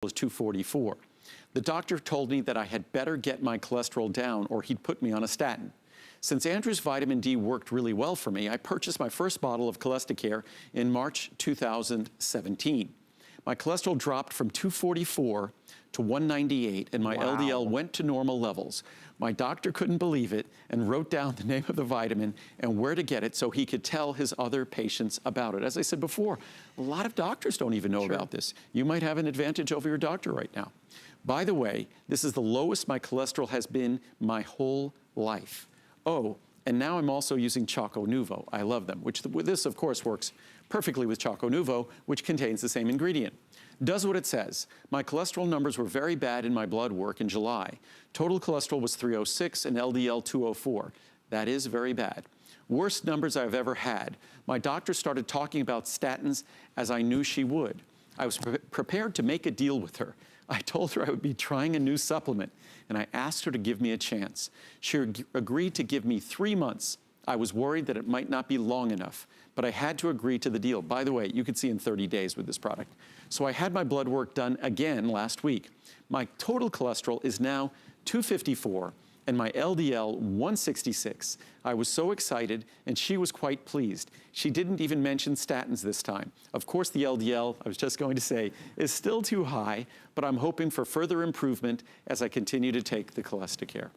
was 244. The doctor told me that I had better get my cholesterol down or he'd put me on a statin. Since Andrew's vitamin D worked really well for me, I purchased my first bottle of Cholesterol in March 2017. My cholesterol dropped from 244 to 198, and my LDL went to normal levels. My doctor couldn't believe it and wrote down the name of the vitamin and where to get it so he could tell his other patients about it. As I said before, a lot of doctors don't even know about this. You might have an advantage over your doctor right now. By the way, this is the lowest my cholesterol has been my whole life. Oh, and now I'm also using Choco Nuvo. I love them, this of course works perfectly with Choco Nuvo, which contains the same ingredient. Does what it says. My cholesterol numbers were very bad in my blood work in July. Total cholesterol was 306 and LDL 204. That is very bad. Worst numbers I've ever had. My doctor started talking about statins as I knew she would. I was prepared to make a deal with her. I told her I would be trying a new supplement, and I asked her to give me a chance. She agreed to give me 3 months. I was worried that it might not be long enough, but I had to agree to the deal. By the way, you could see in 30 days with this product. So I had my blood work done again last week. My total cholesterol is now 254 and my LDL 166. I was so excited and she was quite pleased. She didn't even mention statins this time. Of course, the LDL, I was just going to say, is still too high, but I'm hoping for further improvement as I continue to take the Cholesterol.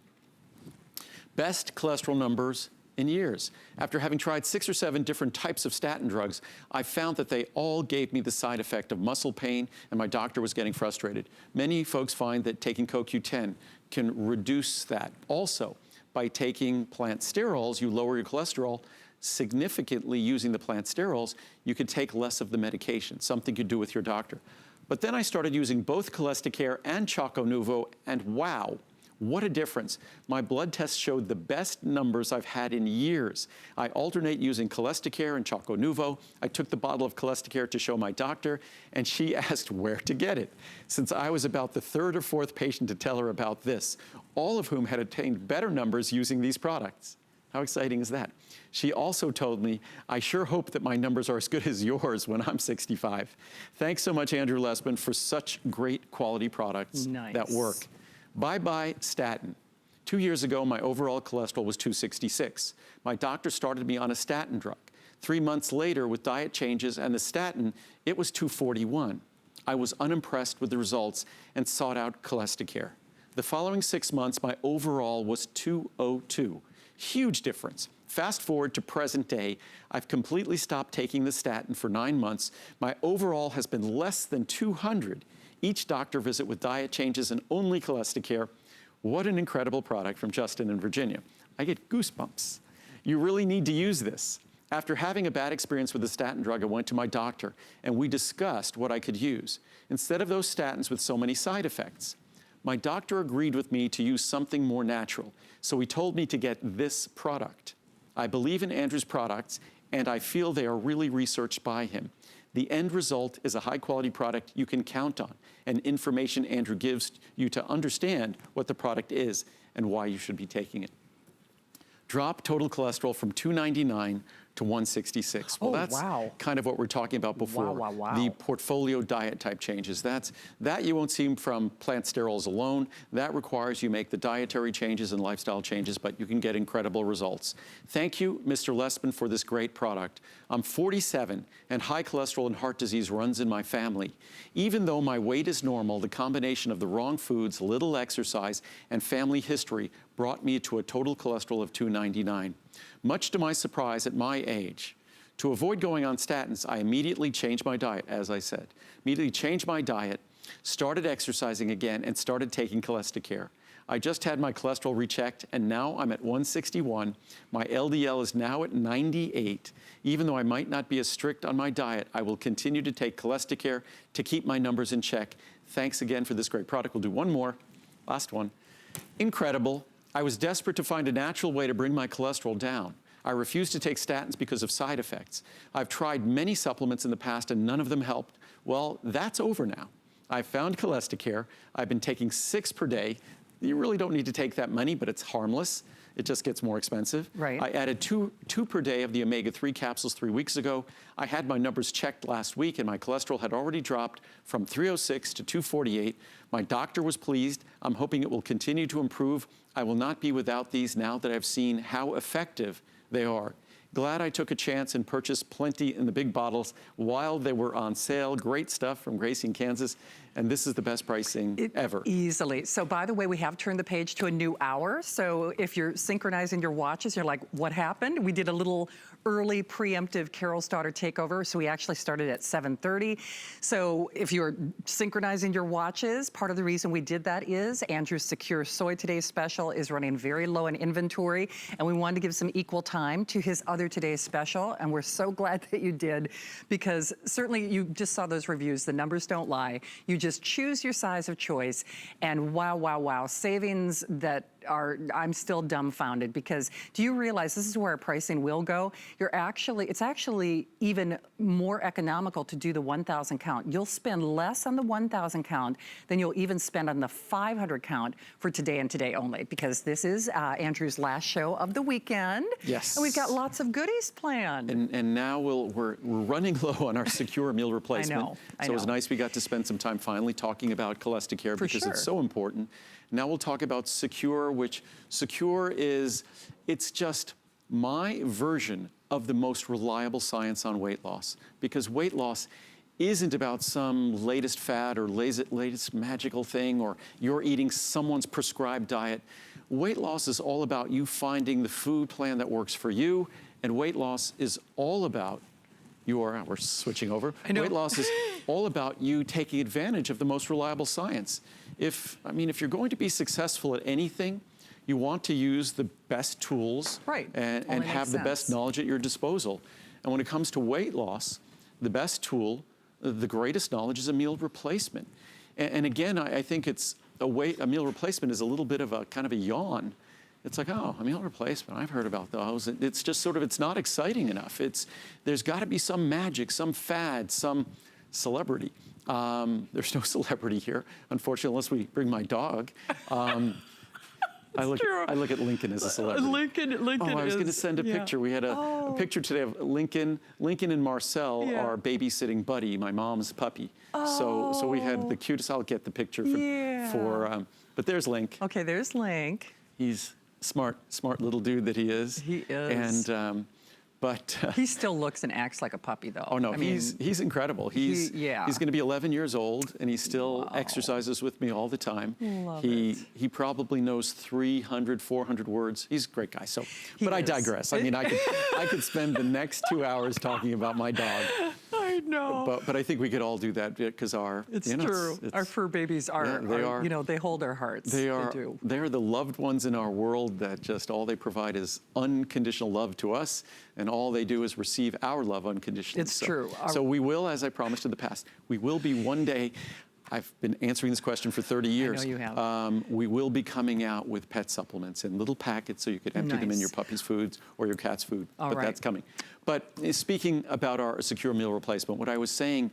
Best cholesterol numbers in years. After having tried 6 or 7 different types of statin drugs, I found that they all gave me the side effect of muscle pain, and my doctor was getting frustrated. Many folks find that taking CoQ10 can reduce that. Also, by taking plant sterols, you lower your cholesterol significantly. Using the plant sterols, you can take less of the medication, something you do with your doctor. But then I started using both Cholesterol and Choco Nuvo, and wow, what a difference. My blood tests showed the best numbers I've had in years. I alternate using Cholesterol and Choco Nuvo. I took the bottle of Cholesterol to show my doctor, and she asked where to get it. Since I was about the 3rd or 4th patient to tell her about this, all of whom had attained better numbers using these products. How exciting is that? She also told me, I sure hope that my numbers are as good as yours when I'm 65. Thanks so much, Andrew Lessman, for such great quality products that work. Bye-bye statin. 2 years ago, my overall cholesterol was 266. My doctor started me on a statin drug. 3 months later, with diet changes and the statin, it was 241. I was unimpressed with the results and sought out Cholesterol. The following 6 months, my overall was 202. Huge difference. Fast forward to present day, I've completely stopped taking the statin for 9 months. My overall has been less than 200. Each doctor visit with diet changes and only Cholesterol. What an incredible product from Justin in Virginia. I get goosebumps. You really need to use this. After having a bad experience with the statin drug, I went to my doctor and we discussed what I could use instead of those statins with so many side effects. My doctor agreed with me to use something more natural, so he told me to get this product. I believe in Andrew's products and I feel they are really researched by him. The end result is a high-quality product you can count on, and information Andrew gives you to understand what the product is and why you should be taking it. Drop total cholesterol from 299 to 166. Well, that's kind of what we're talking about before. The portfolio diet type changes. That you won't see from plant sterols alone. That requires you make the dietary changes and lifestyle changes, but you can get incredible results. Thank you, Mr. Lessman, for this great product. I'm 47 and high cholesterol and heart disease runs in my family. Even though my weight is normal, the combination of the wrong foods, little exercise, and family history brought me to a total cholesterol of 299. Much to my surprise at my age, to avoid going on statins, I immediately changed my diet, as I said. Immediately changed my diet, started exercising again, and started taking Cholesterol. I just had my cholesterol rechecked, and now I'm at 161. My LDL is now at 98. Even though I might not be as strict on my diet, I will continue to take Cholesterol to keep my numbers in check. Thanks again for this great product. We'll do one more, last one. Incredible. I was desperate to find a natural way to bring my cholesterol down. I refused to take statins because of side effects. I've tried many supplements in the past and none of them helped. Well, that's over now. I found Cholesterol. I've been taking 6 per day. You really don't need to take that many, but it's harmless. it just gets more expensive. Right. I added two per day of the omega-3 capsules 3 weeks ago. I had my numbers checked last week, and my cholesterol had already dropped from 306 to 248. My doctor was pleased. I'm hoping it will continue to improve. I will not be without these now that I've seen how effective they are. Glad I took a chance and purchased plenty in the big bottles while they were on sale. Great stuff from Gracie in Kansas. And this is the best pricing ever. Easily. So by the way, we have turned the page to a new hour. So if you're synchronizing your watches, you're like, what happened? We did a little early preemptive Carol's Daughter takeover. So we actually started at 7:30. So if you're synchronizing your watches, part of the reason we did that is Andrew's Secure Soy Today's special is running very low in inventory. And we wanted to give some equal time to his other Today's special. And we're so glad that you did, because certainly you just saw those reviews. The numbers don't lie. You just choose your size of choice, and wow, wow, wow, savings that are, I'm still dumbfounded, because do you realize this is where our pricing will go? It's actually even more economical to do the 1,000 count. You'll spend less on the 1,000 count than you'll even spend on the 500 count for today and today only, because this is Andrew's last show of the weekend. Yes. And we've got lots of goodies planned. And now we're running low on our Secure meal replacement. I know. So it was nice we got to spend some time finally talking about Cholesterol because it's so important. Now we'll talk about Secure, which Secure is, it's just my version of the most reliable science on weight loss, because weight loss isn't about some latest fad or latest magical thing, or you're eating someone's prescribed diet. Weight loss is all about you finding the food plan that works for you, and weight loss is all about we're switching over. Weight loss is all about you taking advantage of the most reliable science. If you're going to be successful at anything, you want to use the best tools and have the best knowledge at your disposal. And when it comes to weight loss, the best tool, the greatest knowledge is a meal replacement. And again, I think it's a meal replacement is a little bit of a kind of a yawn. It's like, oh, a meal replacement, I've heard about those. It's just sort of, it's not exciting enough. There's got to be some magic, some fad, some celebrity. There's no celebrity here, unfortunately, unless we bring my dog. I look at Lincoln as a celebrity. Lincoln I was going to send a picture. We had a picture today of Lincoln. Lincoln and Marcel are babysitting Buddy, my mom's puppy. So we had the cutest. I'll get the picture but there's Link. Okay, there's Link. He's smart little dude that he is. He is. And he still looks and acts like a puppy, though. Oh no, he's incredible. He's going to be 11 years old, and he still exercises with me all the time. He probably knows 300, 400 words. He's a great guy. But I digress. I could spend the next 2 hours talking about my dog. I know. But I think we could all do that because our fur babies are they hold our hearts. They do. They're the loved ones in our world that just all they provide is unconditional love to us, and all they do is receive our love unconditionally. It's true. So we will, as I promised in the past, we will be one day. I've been answering this question for 30 years. I know you have. We will be coming out with pet supplements in little packets so you could empty them in your puppy's foods or your cat's food. That's coming. But speaking about our Secure meal replacement, what I was saying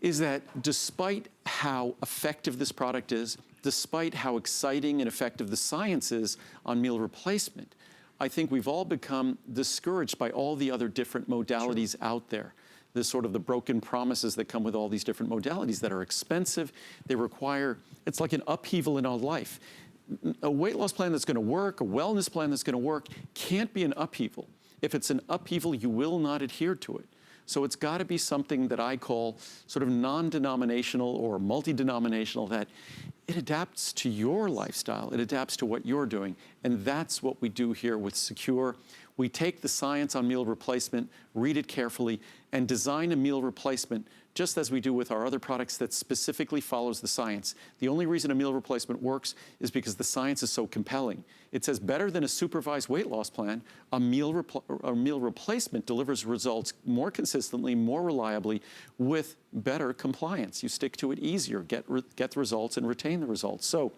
is that despite how effective this product is, despite how exciting and effective the science is on meal replacement, I think we've all become discouraged by all the other different modalities out there. This sort of the broken promises that come with all these different modalities that are expensive. They require, it's like an upheaval in our life. A weight loss plan that's going to work, a wellness plan that's going to work, can't be an upheaval. If it's an upheaval, you will not adhere to it. So it's got to be something that I call sort of non-denominational or multi-denominational, that it adapts to your lifestyle, it adapts to what you're doing, and that's what we do here with Secure. We take the science on meal replacement, read it carefully, and design a meal replacement just as we do with our other products that specifically follows the science. The only reason a meal replacement works is because the science is so compelling. It says better than a supervised weight loss plan, a meal replacement delivers results more consistently, more reliably, with better compliance. You stick to it easier, get the results and retain the results. So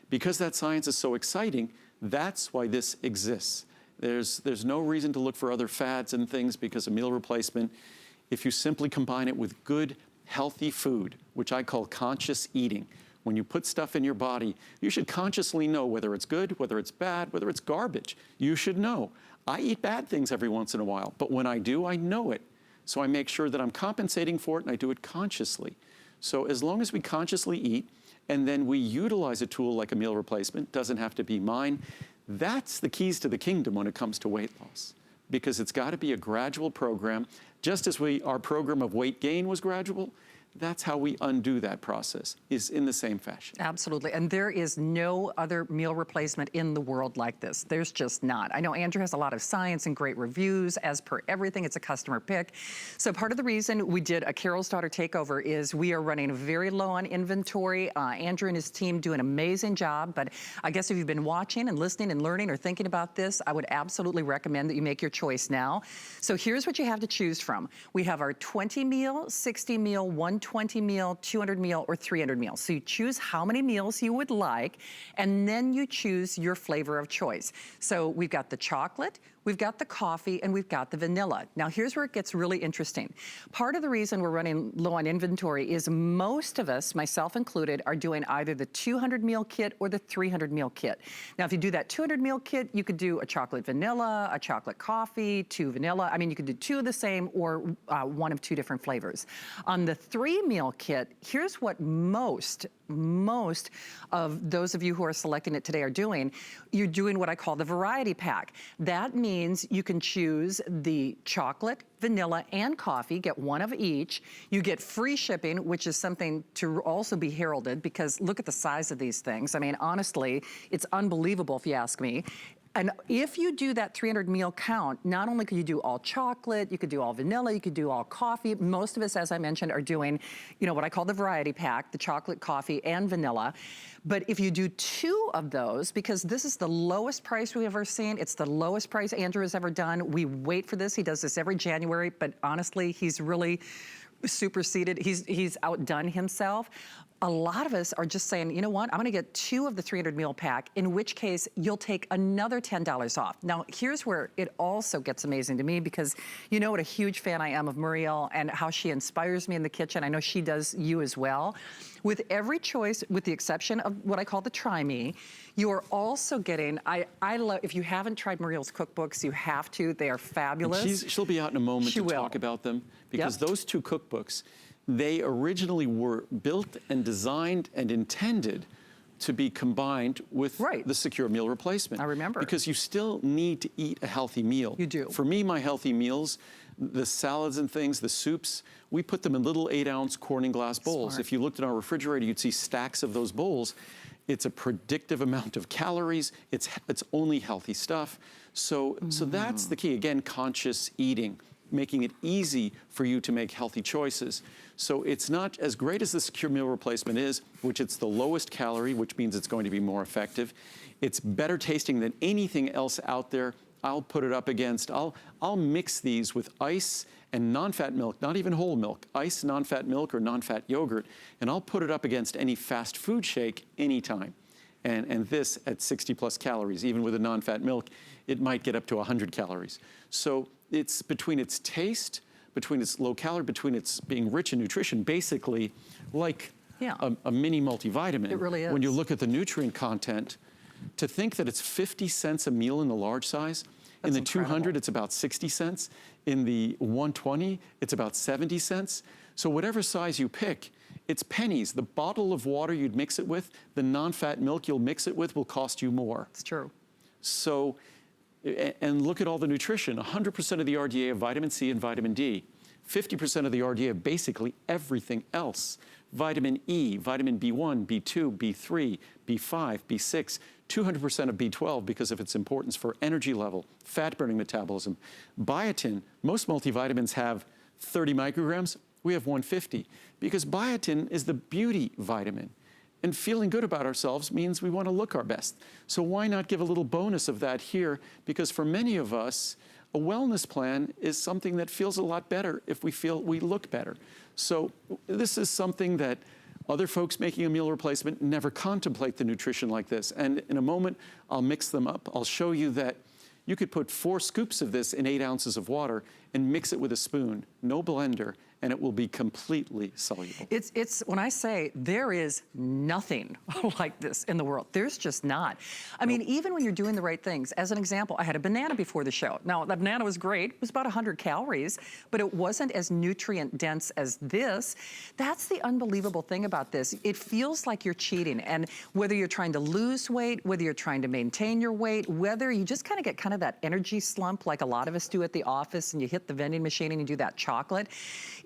because that science is so exciting, that's why this exists. There's no reason to look for other fads and things, because a meal replacement, if you simply combine it with good, healthy food, which I call conscious eating, when you put stuff in your body, you should consciously know whether it's good, whether it's bad, whether it's garbage. You should know. I eat bad things every once in a while, but when I do, I know it. So I make sure that I'm compensating for it and I do it consciously. So as long as we consciously eat and then we utilize a tool like a meal replacement, doesn't have to be mine, that's the keys to the kingdom when it comes to weight loss. Because it's got to be a gradual program. Just as our program of weight gain was gradual, that's how we undo that process, is in the same fashion. Absolutely, and there is no other meal replacement in the world like this. There's just not. I know Andrew has a lot of science and great reviews. As per everything, it's a customer pick. So part of the reason we did a Carol's Daughter takeover is we are running very low on inventory. Andrew and his team do an amazing job, but I guess if you've been watching and listening and learning or thinking about this, I would absolutely recommend that you make your choice now. So here's what you have to choose from. We have our 20 meal, 60 meal, 120 meal, 200 meal, or 300 meals. So you choose how many meals you would like, and then you choose your flavor of choice. So we've got the chocolate, we've got the coffee, and we've got the vanilla. Now here's where it gets really interesting. Part of the reason we're running low on inventory is most of us, myself included, are doing either the 200 meal kit or the 300 meal kit. Now if you do that 200 meal kit, you could do a chocolate vanilla, a chocolate coffee, 2 vanilla. I mean, you could do 2 of the same or 1 of 2 different flavors. On the 3 meal kit, here's what most of those of you who are selecting it today are doing. You're doing what I call the variety pack. That means you can choose the chocolate, vanilla, and coffee, get 1 of each. You get free shipping, which is something to also be heralded, because look at the size of these things. I mean, honestly, it's unbelievable if you ask me. And if you do that 300 meal count, not only could you do all chocolate, you could do all vanilla, you could do all coffee. Most of us, as I mentioned, are doing, you know, what I call the variety pack, the chocolate, coffee, and vanilla. But if you do 2 of those, because this is the lowest price we've ever seen, it's the lowest price Andrew has ever done. We wait for this. He does this every January, but honestly, he's really superseded. He's outdone himself. A lot of us are just saying, you know what, I'm gonna get 2 of the 300 meal pack, in which case you'll take another $10 off. Now, here's where it also gets amazing to me, because you know what a huge fan I am of Muriel and how she inspires me in the kitchen. I know she does you as well. With every choice, with the exception of what I call the Try Me, you are also getting, I love, if you haven't tried Muriel's cookbooks, you have to. They are fabulous. She'll be out in a moment to talk about them, because those 2 cookbooks, they originally were built and designed and intended to be combined with the secure meal replacement. I remember. Because you still need to eat a healthy meal. You do. For me, my healthy meals, the salads and things, the soups, we put them in little 8-ounce Corning glass bowls. Smart. If you looked in our refrigerator, you'd see stacks of those bowls. It's a predictive amount of calories. It's only healthy stuff. So that's the key. Again, conscious eating, making it easy for you to make healthy choices. So it's not as great as the secure meal replacement is, which it's the lowest calorie, which means it's going to be more effective. It's better tasting than anything else out there. I'll put it up against, I'll mix these with ice and non-fat milk, not even whole milk, ice, non-fat milk, or non-fat yogurt, and I'll put it up against any fast food shake anytime. And this at 60 plus calories, even with a non-fat milk, it might get up to 100 calories. So it's between its taste, between its low calorie, between its being rich in nutrition, basically like a mini multivitamin. It really is. When you look at the nutrient content, to think that it's 50 cents a meal in the large size, in the 200, it's about 60 cents. In the 120, it's about 70 cents. So whatever size you pick, it's pennies. The bottle of water you'd mix it with, the non-fat milk you'll mix it with will cost you more. It's true. So, and look at all the nutrition. 100% of the RDA of vitamin C and vitamin D. 50% of the RDA of basically everything else. Vitamin E, vitamin B1, B2, B3, B5, B6, 200% of B12 because of its importance for energy level, fat-burning metabolism. Biotin, most multivitamins have 30 micrograms, we have 150, because biotin is the beauty vitamin. And feeling good about ourselves means we want to look our best. So why not give a little bonus of that here? Because for many of us, a wellness plan is something that feels a lot better if we feel we look better. So this is something that other folks making a meal replacement never contemplate the nutrition like this. And in a moment, I'll mix them up. I'll show you that you could put 4 scoops of this in 8 ounces of water and mix it with a spoon, no blender, and it will be completely soluble. It's when I say there is nothing like this in the world, there's just not. I mean, even when you're doing the right things, as an example, I had a banana before the show. Now, that banana was great. It was about 100 calories, but it wasn't as nutrient dense as this. That's the unbelievable thing about this. It feels like you're cheating. And whether you're trying to lose weight, whether you're trying to maintain your weight, whether you just kind of get kind of that energy slump like a lot of us do at the office and you hit the vending machine and you do that chocolate.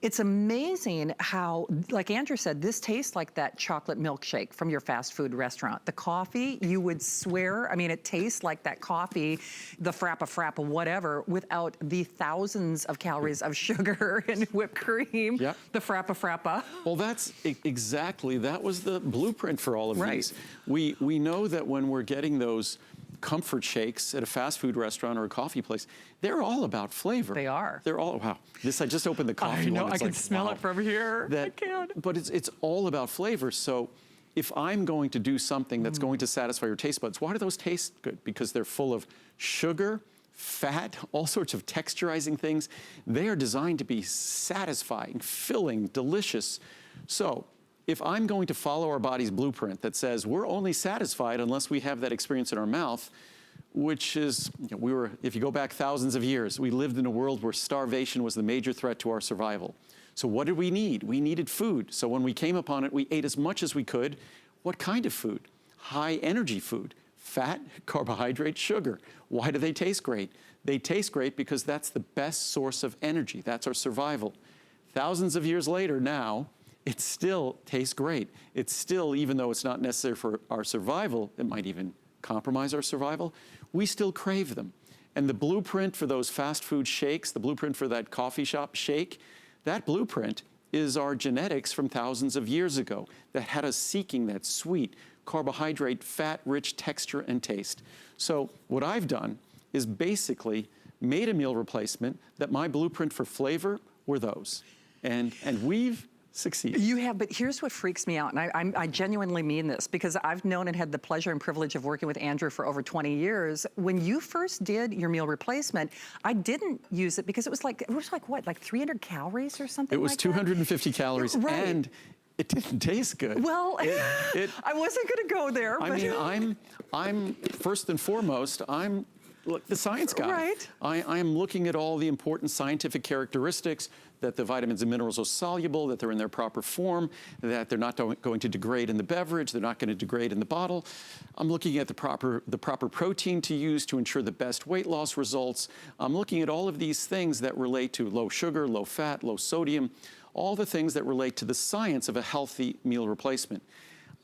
It's amazing how, like Andrew said, this tastes like that chocolate milkshake from your fast food restaurant. The coffee, you would swear, I mean, it tastes like that coffee, the frappa, whatever, without the thousands of calories of sugar and whipped cream, Yep. the frappa. Well, that's exactly, that was the blueprint for all of these. We know that when we're getting those comfort shakes at a fast food restaurant or a coffee place, they're all about flavor. They are. They're all, wow. This, I just opened the coffee I know, one. It's I can like, smell wow. it from here. That, I can. But it's all about flavor. So if I'm going to do something that's going to satisfy your taste buds, why do those taste good? Because they're full of sugar, fat, all sorts of texturizing things. They are designed to be satisfying, filling, delicious. So if I'm going to follow our body's blueprint that says we're only satisfied unless we have that experience in our mouth, which is, you know, if you go back thousands of years, we lived in a world where starvation was the major threat to our survival. So what did we need? We needed food. So when we came upon it, we ate as much as we could. What kind of food? High energy food. Fat, carbohydrate, sugar. Why do they taste great? They taste great because that's the best source of energy. That's our survival. Thousands of years later now, it still tastes great. It's still, even though it's not necessary for our survival, it might even compromise our survival, we still crave them. And the blueprint for those fast food shakes, the blueprint for that coffee shop shake, that blueprint is our genetics from thousands of years ago that had us seeking that sweet, carbohydrate, fat-rich texture and taste. So what I've done is basically made a meal replacement that my blueprint for flavor were those. And we've succeeded. You have, but here's what freaks me out, and I genuinely mean this, because I've known and had the pleasure and privilege of working with Andrew for over 20 years. When you first did your meal replacement, I didn't use it because it was like what, like 300 calories or something like that? It was 250 calories, Right. and it didn't taste good. Well, I wasn't going to go there. I mean, I'm first and foremost, look, the science guy. Right. I am looking at all the important scientific characteristics, that the vitamins and minerals are soluble, that they're in their proper form, that they're not going to degrade in the beverage, they're not going to degrade in the bottle. I'm looking at the proper protein to use to ensure the best weight loss results. I'm looking at all of these things that relate to low sugar, low fat, low sodium, all the things that relate to the science of a healthy meal replacement.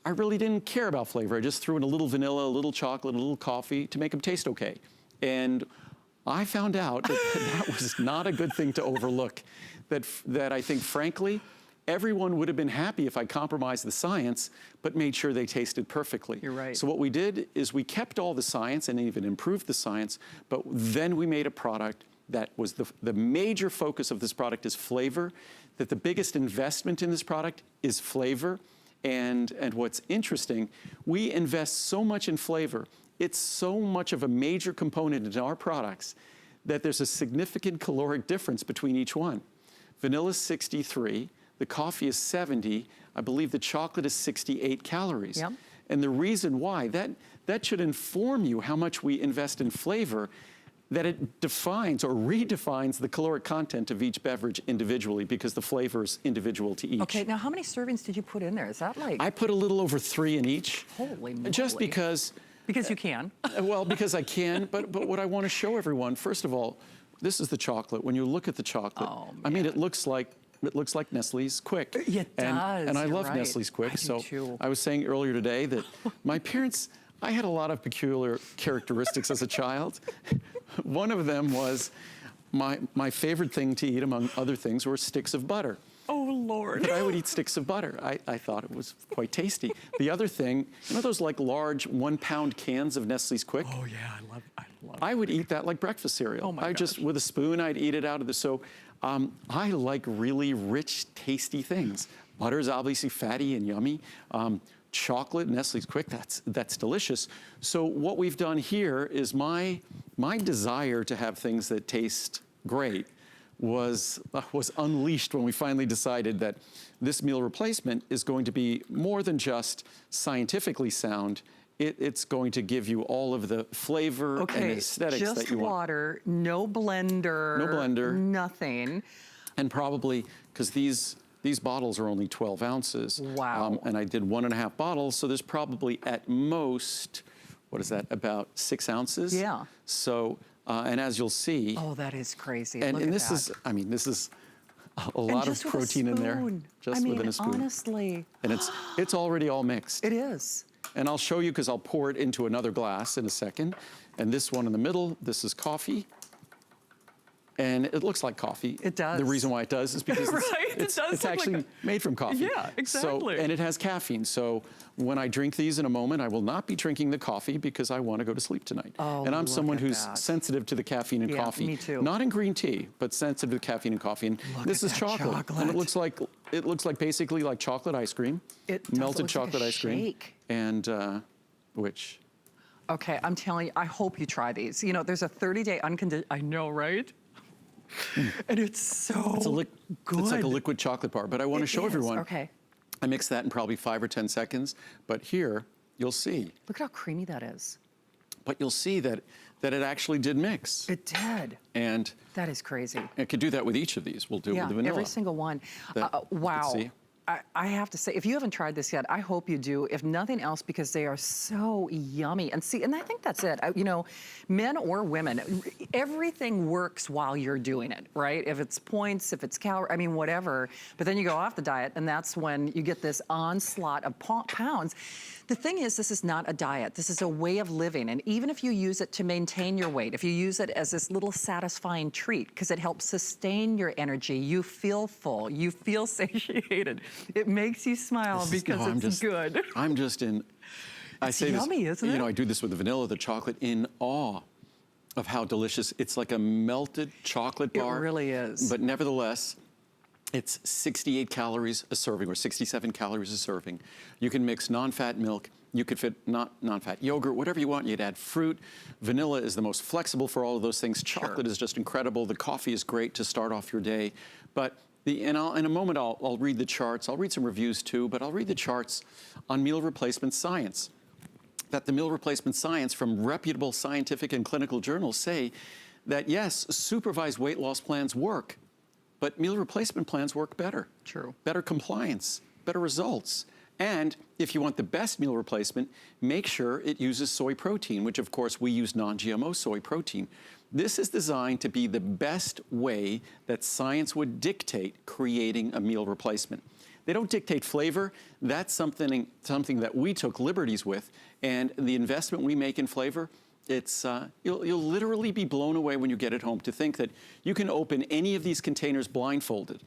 I really didn't care about flavor. I just threw in a little vanilla, a little chocolate, a little coffee to make them taste okay. And I found out that was not a good thing to overlook. That I think, frankly, everyone would have been happy if I compromised the science, but made sure they tasted perfectly. You're right. So what we did is we kept all the science and even improved the science, but then we made a product that was the major focus of this product is flavor, that the biggest investment in this product is flavor. And what's interesting, we invest so much in flavor. It's so much of a major component in our products that there's a significant caloric difference between each one. Vanilla is 63, the coffee is 70, I believe the chocolate is 68 calories. Yep. And the reason why, that should inform you how much we invest in flavor, that it defines or redefines the caloric content of each beverage individually because the flavor is individual to each. Okay, now how many servings did you put in there? Is that like? I put a little over 3 in each. Holy moly. Just because. Because you can. Well, because I can, but what I want to show everyone, first of all, this is the chocolate. When you look at the chocolate, I mean, it looks like Nestle's Quick. It does. And I You're love right. Nestle's Quick. I do So too. I was saying earlier today that my parents, I had a lot of peculiar characteristics as a child. One of them was my favorite thing to eat, among other things, were sticks of butter. Oh, Lord. But I would eat sticks of butter. I thought it was quite tasty. The other thing, you know those like large 1-pound cans of Nestle's Quick? Oh, yeah, I love I would eat that like breakfast cereal. Oh my just, gosh. with a spoon, I'd eat it out of the, so I like really rich, tasty things. Butter is obviously fatty and yummy. Chocolate, Nestle's Quick, that's delicious. So what we've done here is my desire to have things that taste great was unleashed when we finally decided that this meal replacement is going to be more than just scientifically sound. It's going to give you all of the flavor and aesthetics that you want. Just water, no blender. No blender. Nothing. And probably, because these bottles are only 12 ounces. Wow. And I did 1.5 bottles, so there's probably at most, what is that, about 6 ounces? Yeah. So, and as you'll see. Oh, that is crazy. And, Look and at this that. is, I mean, this is a lot of just with a protein in there. spoon. Just within a spoon. Honestly. And it's already all mixed. It is. And I'll show you, because I'll pour it into another glass in a second. And this one in the middle, this is coffee. And it looks like coffee. It does. The reason why it does is because it's actually made from coffee. Yeah, exactly. So, and it has caffeine. So when I drink these in a moment, I will not be drinking the coffee because I want to go to sleep tonight. Oh, and I'm someone who's that. sensitive to the caffeine in coffee. Me too. Not in green tea, but sensitive to caffeine in coffee. And this is chocolate. And it looks like basically like chocolate ice cream. Melted chocolate ice cream. And which? Okay, I'm telling you, I hope you try these. You know, there's a 30-day unconditional, I know, right? And it's so good. It's like a liquid chocolate bar, but I want to show everyone. Okay. I mix that in probably 5 or 10 seconds, but here you'll see. Look at how creamy that is. But you'll see that it actually did mix. It did. And that is crazy. I could do that with each of these. We'll do it with the vanilla. Every single one. Wow. See? I have to say, if you haven't tried this yet, I hope you do, if nothing else, because they are so yummy. And see, and I think that's it. You know, men or women, everything works while you're doing it, right? If it's points, if it's calories, I mean, whatever. But then you go off the diet, and that's when you get this onslaught of pounds. The thing is, this is not a diet. This is a way of living. And even if you use it to maintain your weight, if you use it as this little satisfying treat, because it helps sustain your energy, you feel full, you feel satiated. It makes you smile because it's good. I'm just in, It's yummy, isn't it? You know, I do this with the vanilla, the chocolate, in awe of how delicious. It's like a melted chocolate bar. It really is. But nevertheless, it's 68 calories a serving, or 67 calories a serving. You can mix non-fat milk. You could fit non-fat yogurt, whatever you want. You'd add fruit. Vanilla is the most flexible for all of those things. Chocolate is just incredible. The coffee is great to start off your day. But in a moment, I'll read the charts. I'll read some reviews too, but I'll read the charts on meal replacement science. That the meal replacement science from reputable scientific and clinical journals say that yes, supervised weight loss plans work, but meal replacement plans work better. True. Better compliance, better results. And if you want the best meal replacement, make sure it uses soy protein, which of course we use non-GMO soy protein. This is designed to be the best way that science would dictate creating a meal replacement. They don't dictate flavor. That's something that we took liberties with. And the investment we make in flavor, it's you'll literally be blown away when you get it home to think that you can open any of these containers blindfolded,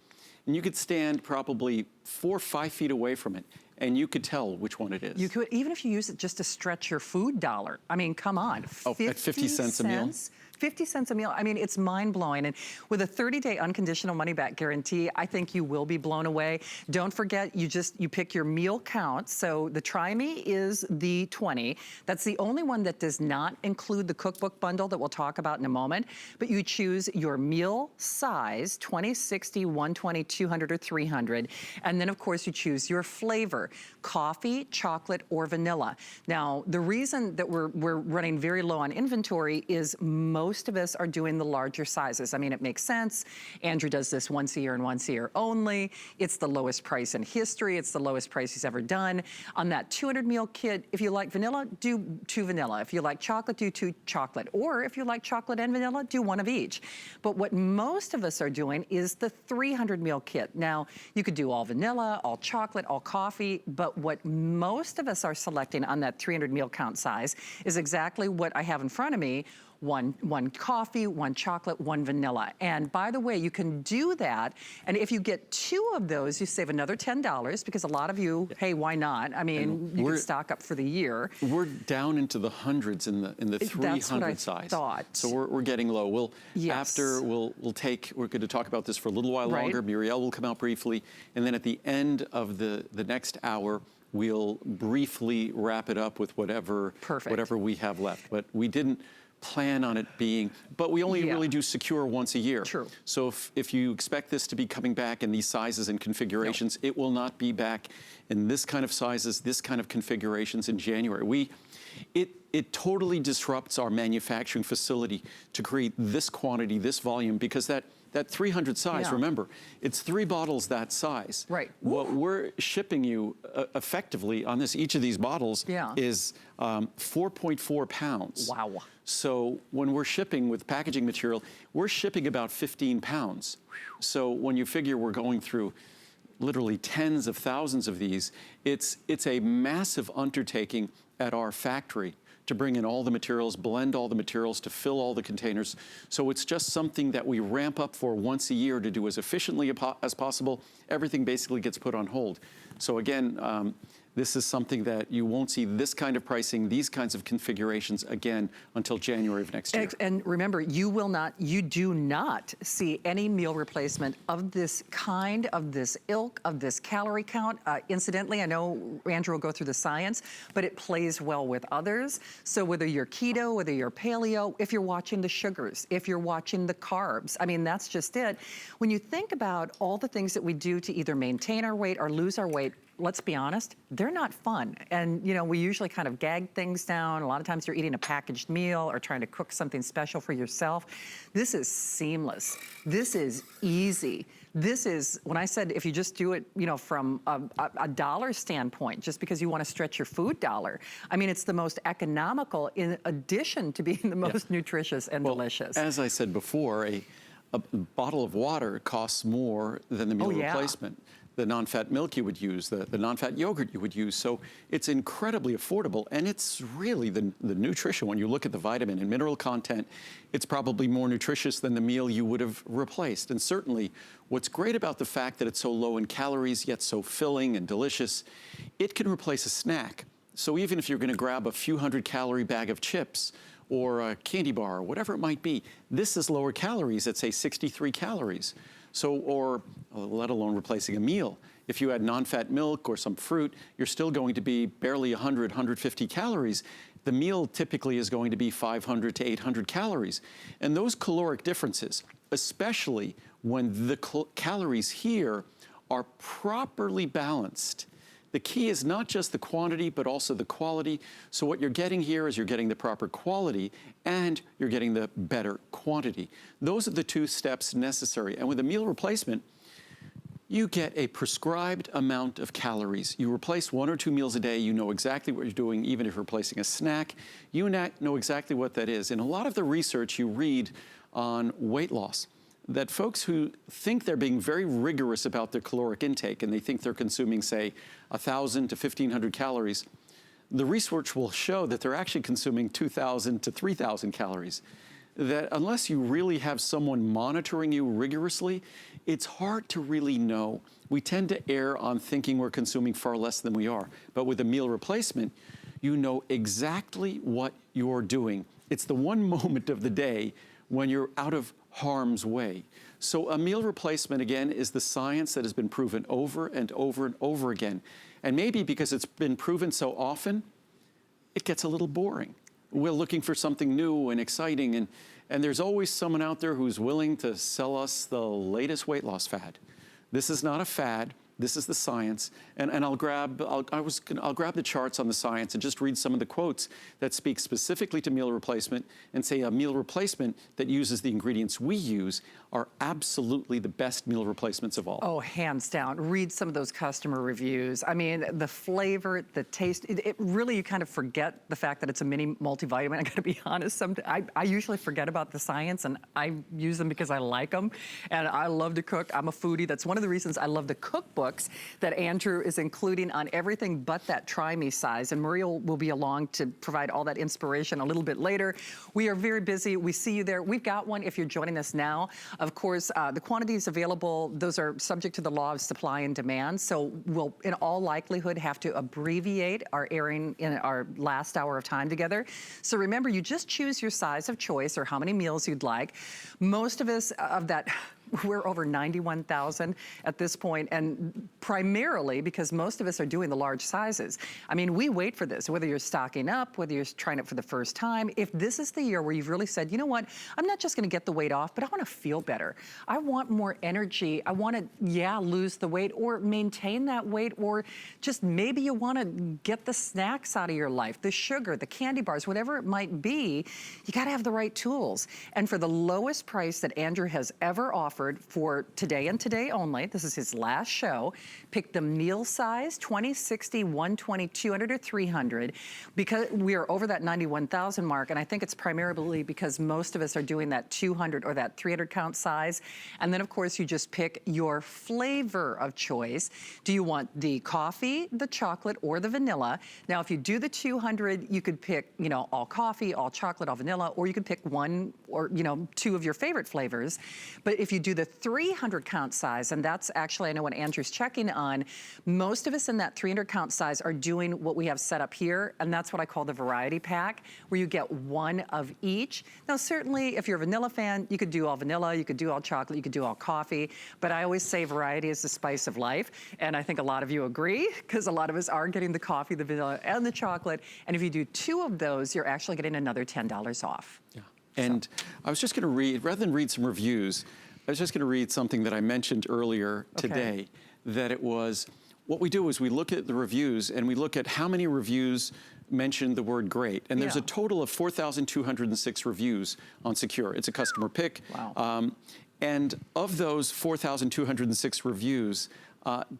and you could stand probably 4 or 5 feet away from it, and you could tell which one it is. You could, even if you use it just to stretch your food dollar. I mean, come on. At 50 cents a meal? 50 cents a meal. I mean, it's mind-blowing. And with a 30-day unconditional money-back guarantee, I think you will be blown away. Don't forget, you pick your meal count. So the Try Me is the 20. That's the only one that does not include the cookbook bundle that we'll talk about in a moment. But you choose your meal size, 20, 60, 120, 200, or 300. And then, of course, you choose your flavor, coffee, chocolate, or vanilla. Now, the reason that we're running very low on inventory is most of us are doing the larger sizes. I mean, it makes sense. Andrew does this once a year and once a year only. It's the lowest price in history. It's the lowest price he's ever done. On that 200 meal kit, if you like vanilla, do 2 vanilla. If you like chocolate, do 2 chocolate. Or if you like chocolate and vanilla, do 1 of each. But what most of us are doing is the 300 meal kit. Now, you could do all vanilla, all chocolate, all coffee, but what most of us are selecting on that 300 meal count size is exactly what I have in front of me. One coffee, 1 chocolate, 1 vanilla. And by the way, you can do that. And if you get 2 of those, you save another $10 because a lot of you, hey, why not? I mean, you can stock up for the year. We're down into the hundreds in the 300 That's what I size. Thought. So we're getting low. We're going to talk about this for a little while longer. Muriel will come out briefly. And then at the end of the next hour, we'll briefly wrap it up with whatever we have left. But we didn't plan on it being, but we only really do secure once a year. True. So if you expect this to be coming back in these sizes and configurations, it will not be back in this kind of sizes, this kind of configurations in January. It totally disrupts our manufacturing facility to create this quantity, this volume, because that 300 size, remember, it's 3 bottles that size. Right. What we're shipping you effectively on each of these bottles is 4.4 pounds. Wow. So when we're shipping with packaging material, we're shipping about 15 pounds. So when you figure we're going through literally tens of thousands of these, it's a massive undertaking at our factory to bring in all the materials, blend all the materials, to fill all the containers. So it's just something that we ramp up for once a year to do as efficiently as possible. Everything basically gets put on hold. So again, this is something that you won't see this kind of pricing, these kinds of configurations again until January of next year. And remember, you do not see any meal replacement of this kind, of this ilk, of this calorie count. Incidentally, I know Andrew will go through the science, but it plays well with others. So whether you're keto, whether you're paleo, if you're watching the sugars, if you're watching the carbs, I mean, that's just it. When you think about all the things that we do to either maintain our weight or lose our weight, let's be honest, they're not fun. And, you know, we usually kind of gag things down. A lot of times you're eating a packaged meal or trying to cook something special for yourself. This is seamless. This is easy. This is, when I said if you just do it, you know, from a dollar standpoint, just because you want to stretch your food dollar, I mean, it's the most economical in addition to being the most nutritious and delicious. As I said before, a bottle of water costs more than the meal replacement. The non-fat milk you would use, the non-fat yogurt you would use. So it's incredibly affordable, and it's really the nutrition. When you look at the vitamin and mineral content, it's probably more nutritious than the meal you would have replaced. And certainly, what's great about the fact that it's so low in calories, yet so filling and delicious, it can replace a snack. So even if you're gonna grab a few 100-calorie bag of chips, or a candy bar, or whatever it might be, this is lower calories at, say, 63 calories. So, or let alone replacing a meal. If you add non-fat milk or some fruit, you're still going to be barely 100, 150 calories. The meal typically is going to be 500 to 800 calories. And those caloric differences, especially when the calories here are properly balanced, the key is not just the quantity, but also the quality. So what you're getting here is you're getting the proper quality and you're getting the better quantity. Those are the 2 steps necessary. And with a meal replacement, you get a prescribed amount of calories. You replace 1 or 2 meals a day, you know exactly what you're doing. Even if you're replacing a snack, you know exactly what that is. And a lot of the research you read on weight loss, that folks who think they're being very rigorous about their caloric intake and they think they're consuming, say, 1,000 to 1,500 calories, the research will show that they're actually consuming 2,000 to 3,000 calories. That unless you really have someone monitoring you rigorously, it's hard to really know. We tend to err on thinking we're consuming far less than we are. But with a meal replacement, you know exactly what you're doing. It's the one moment of the day when you're out of harm's way. So a meal replacement, again, is the science that has been proven over and over and over again. And maybe because it's been proven so often, it gets a little boring. We're looking for something new and exciting, and there's always someone out there who's willing to sell us the latest weight loss fad. This is not a fad. This is the science, and I'll grab the charts on the science and just read some of the quotes that speak specifically to meal replacement and say a meal replacement that uses the ingredients we use are absolutely the best meal replacements of all. Oh, hands down. Read some of those customer reviews. I mean, the flavor, the taste, it really, you kind of forget the fact that it's a mini multivitamin. I gotta be honest, I usually forget about the science, and I use them because I like them, and I love to cook. I'm a foodie. That's one of the reasons I love the cookbooks that Andrew is including on everything but that try me size. And Maria will be along to provide all that inspiration a little bit later. We are very busy. We see you there. We've got one if you're joining us now. Of course, the quantities available, those are subject to the law of supply and demand. So we'll, in all likelihood, have to abbreviate our airing in our last hour of time together. So remember, you just choose your size of choice or how many meals you'd like. Most of us, of that We're over 91,000 at this point, and primarily because most of us are doing the large sizes. I mean, we wait for this, whether you're stocking up, whether you're trying it for the first time. If this is the year where you've really said, you know what, I'm not just gonna get the weight off, but I wanna feel better. I want more energy. I wanna, lose the weight or maintain that weight, or just maybe you wanna get the snacks out of your life, the sugar, the candy bars, whatever it might be, you gotta have the right tools. And for the lowest price that Andrew has ever offered for today and today only, this is his last show, pick the meal size, 20, 60, 120, 200, or 300, because we are over that 91,000 mark, and I think it's primarily because most of us are doing that 200 or that 300 count size. And then of course you just pick your flavor of choice. Do you want the coffee, the chocolate, or the vanilla? Now if you do the 200, you could pick, all coffee, all chocolate, all vanilla, or you could pick one or, two of your favorite flavors. But if you do the 300 count size, and that's actually, I know what Andrew's checking on, most of us in that 300 count size are doing what we have set up here, and that's what I call the variety pack, where you get one of each. Now certainly if you're a vanilla fan, you could do all vanilla, you could do all chocolate, you could do all coffee, but I always say variety is the spice of life, and I think a lot of you agree, because a lot of us are getting the coffee, the vanilla, and the chocolate, and if you do two of those, you're actually getting another $10 off. Yeah. And I was just gonna read, rather than read some reviews, I was just gonna read something that I mentioned earlier today, that it was, what we do is we look at the reviews and we look at how many reviews mention the word great. And there's a total of 4,206 reviews on Secure. It's a customer pick. Wow. And of those 4,206 reviews,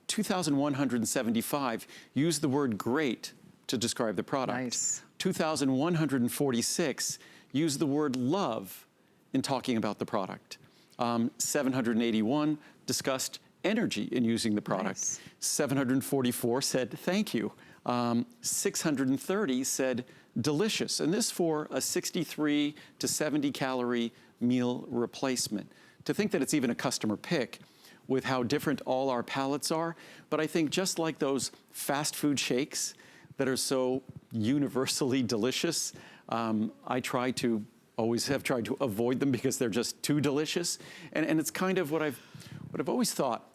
2,175 use the word great to describe the product. Nice. 2,146 use the word love in talking about the product. 781 discussed energy in using the product. Nice. 744 said thank you. 630 said delicious. And this for a 63 to 70 calorie meal replacement. To think that it's even a customer pick with how different all our palates are. But I think just like those fast food shakes that are so universally delicious, I always have tried to avoid them because they're just too delicious. And it's kind of what I've always thought,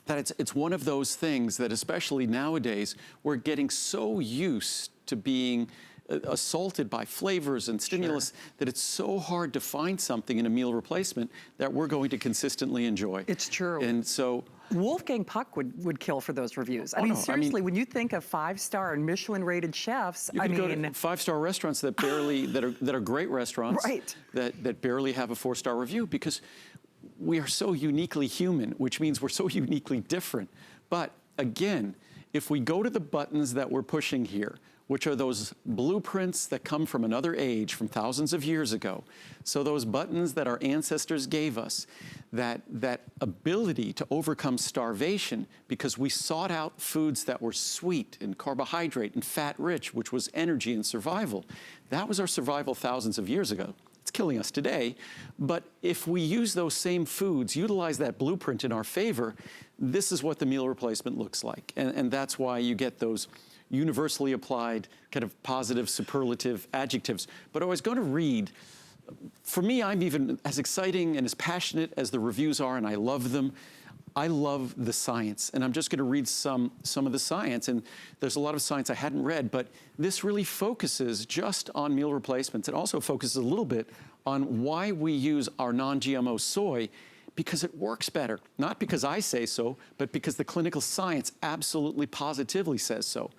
that it's one of those things that especially nowadays, we're getting so used to being assaulted by flavors and stimulus that it's so hard to find something in a meal replacement that we're going to consistently enjoy. It's true. And so Wolfgang Puck would kill for those reviews. I mean, seriously, when you think of 5-star and Michelin-rated chefs, you can go to 5-star restaurants that barely, that are great restaurants, right, that barely have a 4-star review, because we are so uniquely human, which means we're so uniquely different. But again, if we go to the buttons that we're pushing here, which are those blueprints that come from another age, from thousands of years ago. So those buttons that our ancestors gave us, that ability to overcome starvation because we sought out foods that were sweet and carbohydrate and fat rich, which was energy and survival. That was our survival thousands of years ago. It's killing us today. But if we use those same foods, utilize that blueprint in our favor, this is what the meal replacement looks like. And that's why you get those universally applied kind of positive superlative adjectives. But I was going to read, for me, I'm even as exciting and as passionate as the reviews are, and I love them. I love the science, and I'm just going to read some of the science, and there's a lot of science I hadn't read, but this really focuses just on meal replacements. It also focuses a little bit on why we use our non-GMO soy, because it works better. Not because I say so, but because the clinical science absolutely positively says so.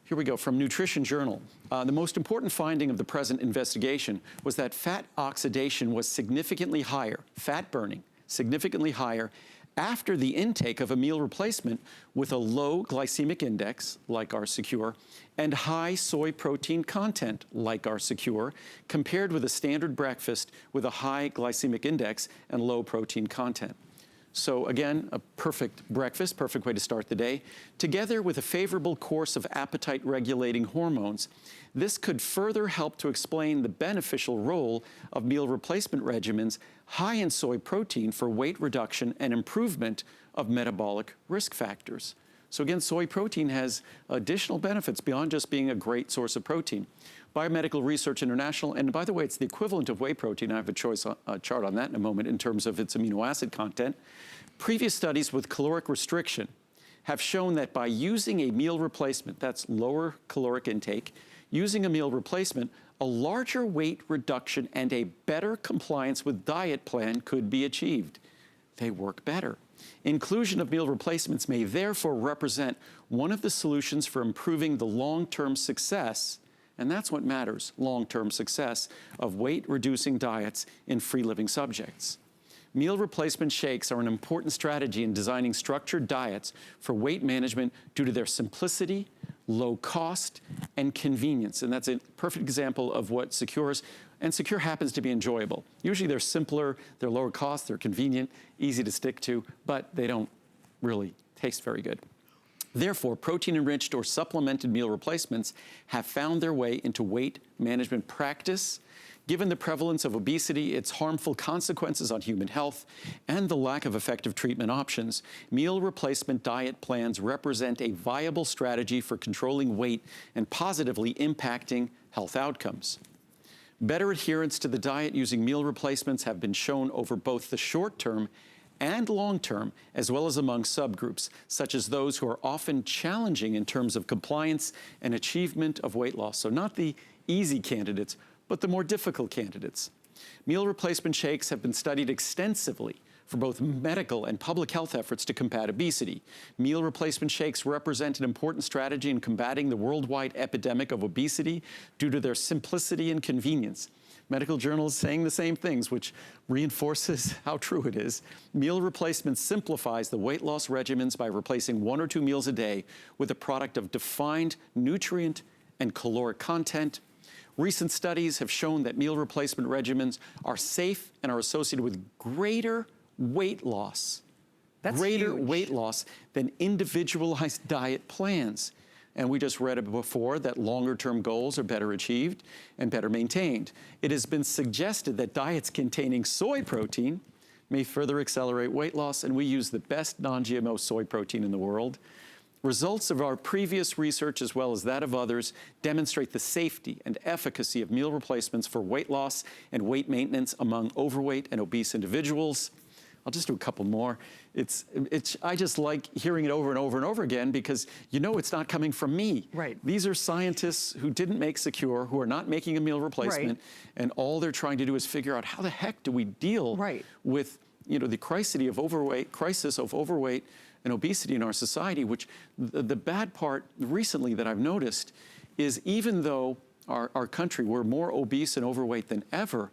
Here we go, from Nutrition Journal. The most important finding of the present investigation was that fat oxidation was significantly higher, fat burning, significantly higher after the intake of a meal replacement with a low glycemic index, like our Secure, and high soy protein content, like our Secure, compared with a standard breakfast with a high glycemic index and low protein content. So again, a perfect breakfast, perfect way to start the day. Together with a favorable course of appetite regulating hormones, this could further help to explain the beneficial role of meal replacement regimens high in soy protein for weight reduction and improvement of metabolic risk factors. So again, soy protein has additional benefits beyond just being a great source of protein. Biomedical Research International, and by the way, it's the equivalent of whey protein. I have a chart on that in a moment in terms of its amino acid content. Previous studies with caloric restriction have shown that by using a meal replacement, that's lower caloric intake, using a meal replacement, a larger weight reduction and a better compliance with diet plan could be achieved. They work better. Inclusion of meal replacements may therefore represent one of the solutions for improving the long-term success, and that's what matters, long-term success of weight-reducing diets in free-living subjects. Meal replacement shakes are an important strategy in designing structured diets for weight management due to their simplicity, low cost, and convenience. And that's a perfect example of what Secure is. And Secure happens to be enjoyable. Usually they're simpler, they're lower cost, they're convenient, easy to stick to, but they don't really taste very good. Therefore, protein-enriched or supplemented meal replacements have found their way into weight management practice. Given the prevalence of obesity, its harmful consequences on human health, and the lack of effective treatment options, meal replacement diet plans represent a viable strategy for controlling weight and positively impacting health outcomes. Better adherence to the diet using meal replacements have been shown over both the short term and long term, as well as among subgroups, such as those who are often challenging in terms of compliance and achievement of weight loss. So not the easy candidates, but the more difficult candidates. Meal replacement shakes have been studied extensively for both medical and public health efforts to combat obesity. Meal replacement shakes represent an important strategy in combating the worldwide epidemic of obesity due to their simplicity and convenience. Medical journals saying the same things, which reinforces how true it is. Meal replacement simplifies the weight loss regimens by replacing 1 or 2 meals a day with a product of defined nutrient and caloric content. Recent studies have shown that meal replacement regimens are safe and are associated with greater weight loss. That's greater huge. weight loss than individualized diet plans. And we just read it before that longer-term goals are better achieved and better maintained. It has been suggested that diets containing soy protein may further accelerate weight loss, and we use the best non-GMO soy protein in the world. Results of our previous research, as well as that of others, demonstrate the safety and efficacy of meal replacements for weight loss and weight maintenance among overweight and obese individuals. I'll just do a couple more. I just like hearing it over and over and over again because you know it's not coming from me. Right. These are scientists who didn't make Secure, who are not making a meal replacement, and all they're trying to do is figure out how the heck do we deal with the crisis of overweight and obesity in our society, which the bad part recently that I've noticed is even though our country, we're more obese and overweight than ever,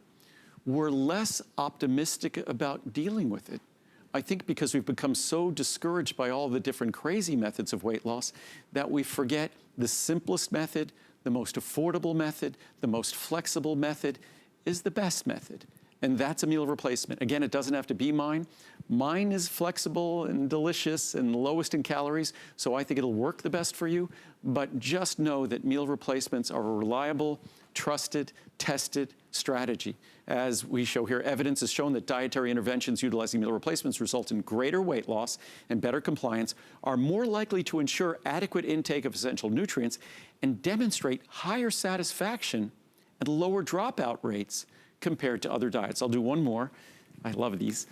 we're less optimistic about dealing with it. I think because we've become so discouraged by all the different crazy methods of weight loss that we forget the simplest method, the most affordable method, the most flexible method is the best method. And that's a meal replacement. Again, it doesn't have to be mine. Mine is flexible and delicious and lowest in calories, so I think it'll work the best for you. But just know that meal replacements are a reliable, trusted, tested strategy. As we show here, evidence has shown that dietary interventions utilizing meal replacements result in greater weight loss and better compliance, are more likely to ensure adequate intake of essential nutrients, and demonstrate higher satisfaction and lower dropout rates compared to other diets. I'll do one more. I love these.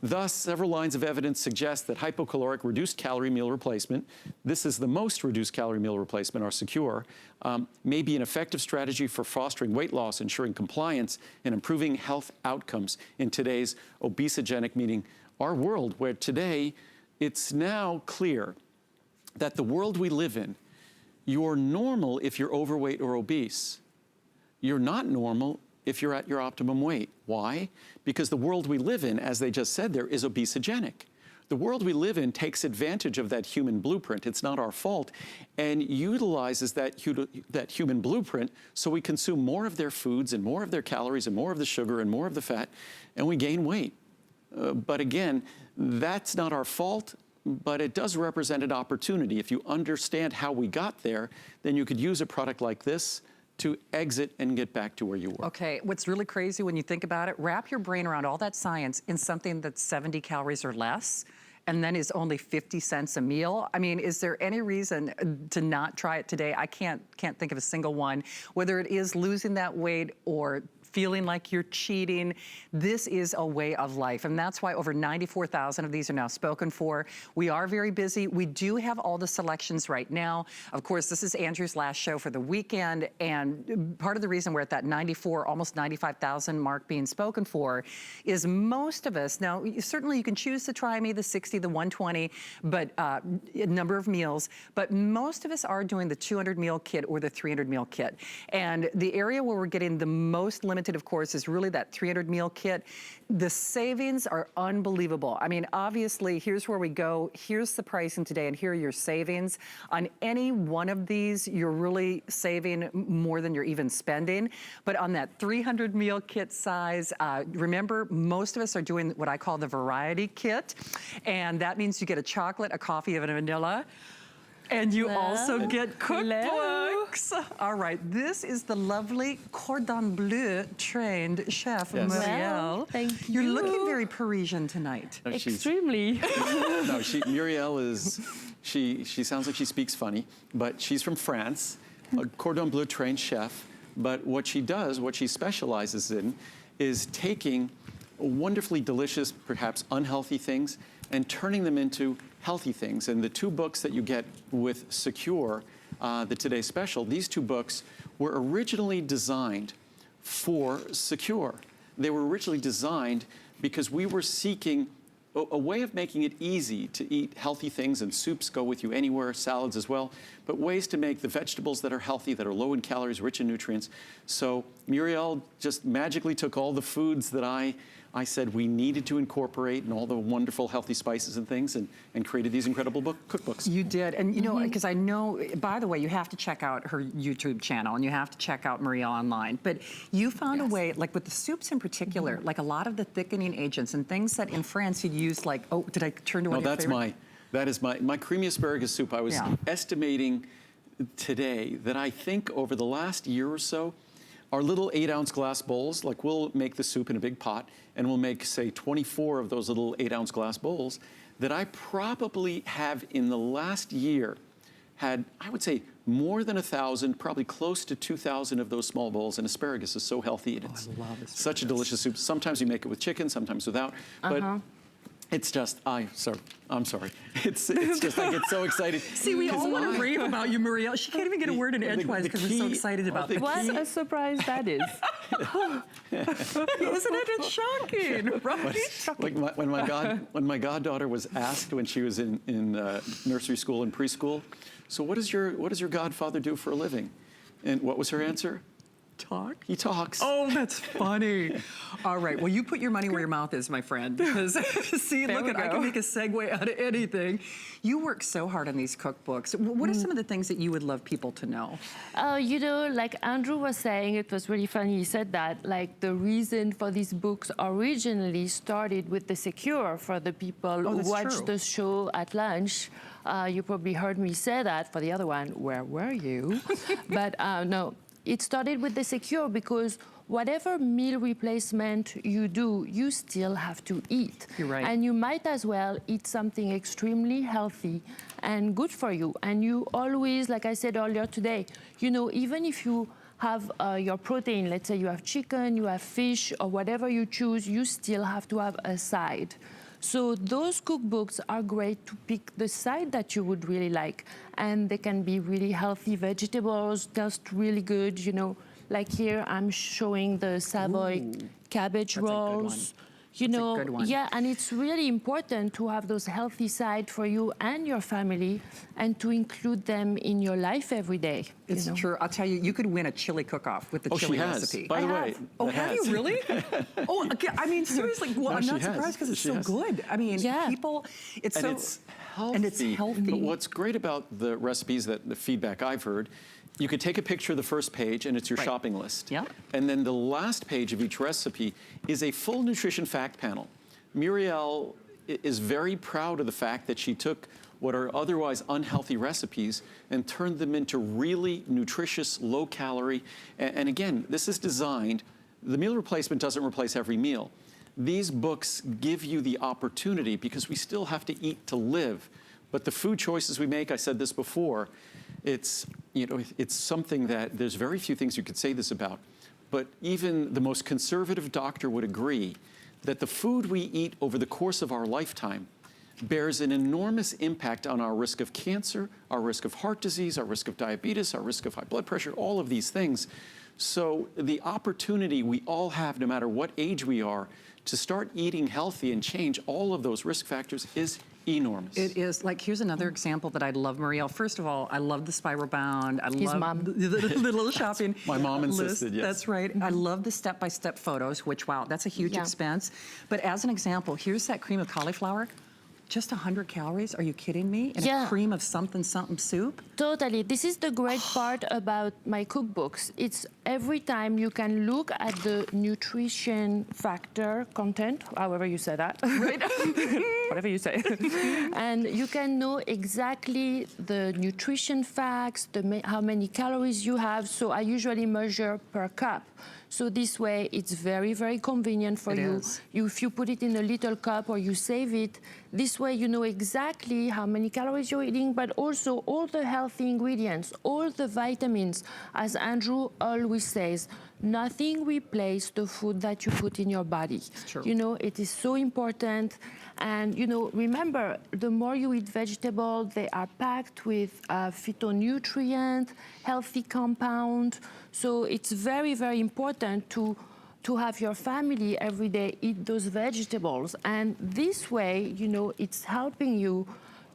Thus, several lines of evidence suggest that hypocaloric reduced calorie meal replacement, this is the most reduced calorie meal replacement, our Secure, may be an effective strategy for fostering weight loss, ensuring compliance, and improving health outcomes in today's obesogenic, meaning our world, where today it's now clear that the world we live in, you're normal if you're overweight or obese. You're not normal if you're at your optimum weight. Why? Because the world we live in, as they just said there, is obesogenic. The world we live in takes advantage of that human blueprint, it's not our fault, and utilizes that human blueprint so we consume more of their foods and more of their calories and more of the sugar and more of the fat, and we gain weight. But again, that's not our fault, but it does represent an opportunity. If you understand how we got there, then you could use a product like this to exit and get back to where you were. Okay, what's really crazy when you think about it, wrap your brain around all that science in something that's 70 calories or less, and then is only 50 cents a meal. I mean, is there any reason to not try it today? I can't think of a single one. Whether it is losing that weight or feeling like you're cheating, this is a way of life. And that's why over 94,000 of these are now spoken for. We are very busy. We do have all the selections right now. Of course, this is Andrew's last show for the weekend. And part of the reason we're at that 94, almost 95,000 mark being spoken for is most of us, now certainly you can choose to try me, the 60, the 120, but number of meals, but most of us are doing the 200 meal kit or the 300 meal kit. And the area where we're getting the most limited, of course, is really that 300 meal kit. The savings are unbelievable. I mean, obviously, here's where we go. Here's the pricing today, and here are your savings. On any one of these, you're really saving more than you're even spending. But on that 300 meal kit size, remember, most of us are doing what I call the variety kit. And that means you get a chocolate, a coffee, and a vanilla. And you also get cookbooks. All right, this is the lovely Cordon Bleu trained chef, Muriel. Well, thank you. You're looking very Parisian tonight. No, Extremely. No, Muriel is, she sounds like she speaks funny, but she's from France, a Cordon Bleu trained chef. But what she does, what she specializes in, is taking wonderfully delicious, perhaps unhealthy things, and turning them into healthy things. And the two books that you get with Secure, the Today Special, these two books were originally designed for Secure. They were originally designed because we were seeking a way of making it easy to eat healthy things, and soups go with you anywhere, salads as well, but ways to make the vegetables that are healthy, that are low in calories, rich in nutrients. So Muriel just magically took all the foods that I said we needed to incorporate and all the wonderful healthy spices and things, and created these incredible cookbooks. You did, and you know, because I know, by the way, you have to check out her YouTube channel and you have to check out Muriel online, but you found a way, like with the soups in particular, like a lot of the thickening agents and things that in France you'd use, like, oh, did I turn to one of your favorite? That is my creamy asparagus soup. I was estimating today that I think over the last year or so, our little 8-ounce glass bowls, like we'll make the soup in a big pot, and we'll make, say, 24 of those little 8-ounce glass bowls, that I probably have in the last year had, I would say, more than 1,000, probably close to 2,000 of those small bowls. And asparagus is so healthy, and it's such a delicious soup. Sometimes we make it with chicken, sometimes without, but it's just, I'm sorry. It's just, I get so excited. See, we all want to rave about you, Muriel. She can't even get a word in edgewise because we're so excited about this. What a surprise that is. Isn't it? It's shocking, right? Like when my goddaughter was asked when she was in nursery school and preschool, so what does your godfather do for a living? And what was her answer? Talk? He talks. Oh, that's funny. All right. Well, you put your money where your mouth is, my friend. Because, see, look at, I can make a segue out of anything. You work so hard on these cookbooks. What are some of the things that you would love people to know? You know, like Andrew was saying, it was really funny. He said that, like, the reason for these books originally started with the Secure for the people who watched the show at lunch. You probably heard me say that. For the other one, where were you? But no. It started with the Secure because whatever meal replacement you do, you still have to eat. You're right. And you might as well eat something extremely healthy and good for you. And you always, like I said earlier today, you know, even if you have your protein, let's say you have chicken, you have fish, or whatever you choose, you still have to have a side. So those cookbooks are great to pick the side that you would really like. And they can be really healthy vegetables, just really good, you know. Like here, I'm showing the Savoy cabbage rolls. You know, yeah, and it's really important to have those healthy sides for you and your family and to include them in your life every day. It's true. I'll tell you, you could win a chili cook-off with the chili recipe. By the way. Oh, have you really? Oh, okay. I mean, seriously, well, I'm not surprised because it's so good. I mean, people, it's so... And it's healthy. But what's great about the recipes, the feedback I've heard, you could take a picture of the first page and it's your shopping list. Yeah. And then the last page of each recipe is a full nutrition fact panel. Muriel is very proud of the fact that she took what are otherwise unhealthy recipes and turned them into really nutritious, low calorie. And again, this is designed, the meal replacement doesn't replace every meal. these books give you the opportunity, because we still have to eat to live. But the food choices we make, I said this before, it's, you know, it's something that there's very few things you could say this about. But even the most conservative doctor would agree that the food we eat over the course of our lifetime bears an enormous impact on our risk of cancer, our risk of heart disease, our risk of diabetes, our risk of high blood pressure, all of these things. So the opportunity we all have, no matter what age we are, to start eating healthy and change all of those risk factors is enormous. It is. Like, here's another example that I love, Marielle. First of all, I love the spiral bound. I His love mom. the little shopping My mom list. insisted, yes. That's right. I love the step-by-step photos, which, wow, that's a huge Yeah. expense. But as an example, here's that cream of cauliflower. Just 100 calories? Are you kidding me? And Yeah. a cream of something soup? Totally. This is the great part about my cookbooks. It's every time you can look at the nutrition factor content, however you say that, right? Whatever you say. And you can know exactly the nutrition facts, how many calories you have. So I usually measure per cup. So this way, it's very, very convenient for It you. is. If you put it in a little cup or you save it, this way you know exactly how many calories you're eating, but also all the healthy ingredients, all the vitamins. As Andrew always says, nothing replaces the food that you put in your body. True. You know, it is so important. And, you know, remember, the more you eat vegetables, they are packed with phytonutrient, healthy compound. So it's very, very important to have your family every day eat those vegetables. And this way, you know, it's helping you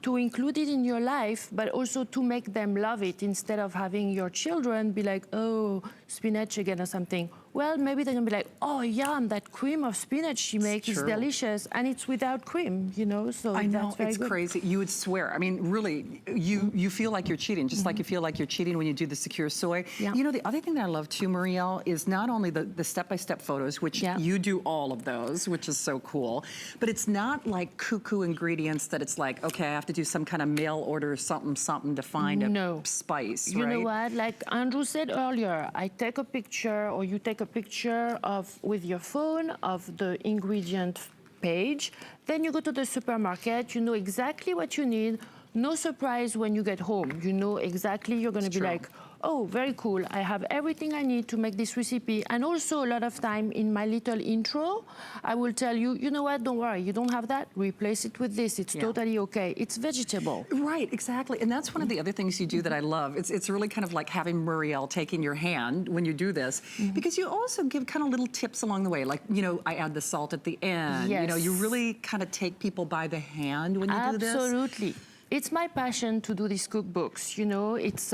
to include it in your life, but also to make them love it instead of having your children be like, oh, spinach again or something. Well, maybe they're gonna be like, oh, yum, that cream of spinach she makes is true. delicious, and it's without cream, you know, so I know, that's very it's good. crazy. You would swear. I mean, really, you feel like you're cheating, just like you feel like you're cheating when you do the secure soy. Yeah. You know, the other thing that I love too, Marielle, is not only the step-by-step photos, which Yeah. you do all of those, which is so cool, but it's not like cuckoo ingredients that it's like, okay, I have to do some kind of mail order something to find No. a spice, You right? know what? Like Andrew said earlier, I take a picture, or you take a picture with your phone of the ingredient page. Then you go to the supermarket. You know exactly what you need. No surprise when you get home. You know exactly. You're going to be true. like, oh, very cool. I have everything I need to make this recipe. And also a lot of time in my little intro, I will tell you, you know what, don't worry, you don't have that, replace it with this. It's Yeah. totally okay. It's vegetable. Right, exactly. And that's one of the other things you do that I love. It's really kind of like having Muriel taking your hand when you do this, because you also give kind of little tips along the way. Like, you know, I add the salt at the end. You know, you Yes. really kind of take people by the hand when you do this. Absolutely. It's my passion to do these cookbooks. You know, it's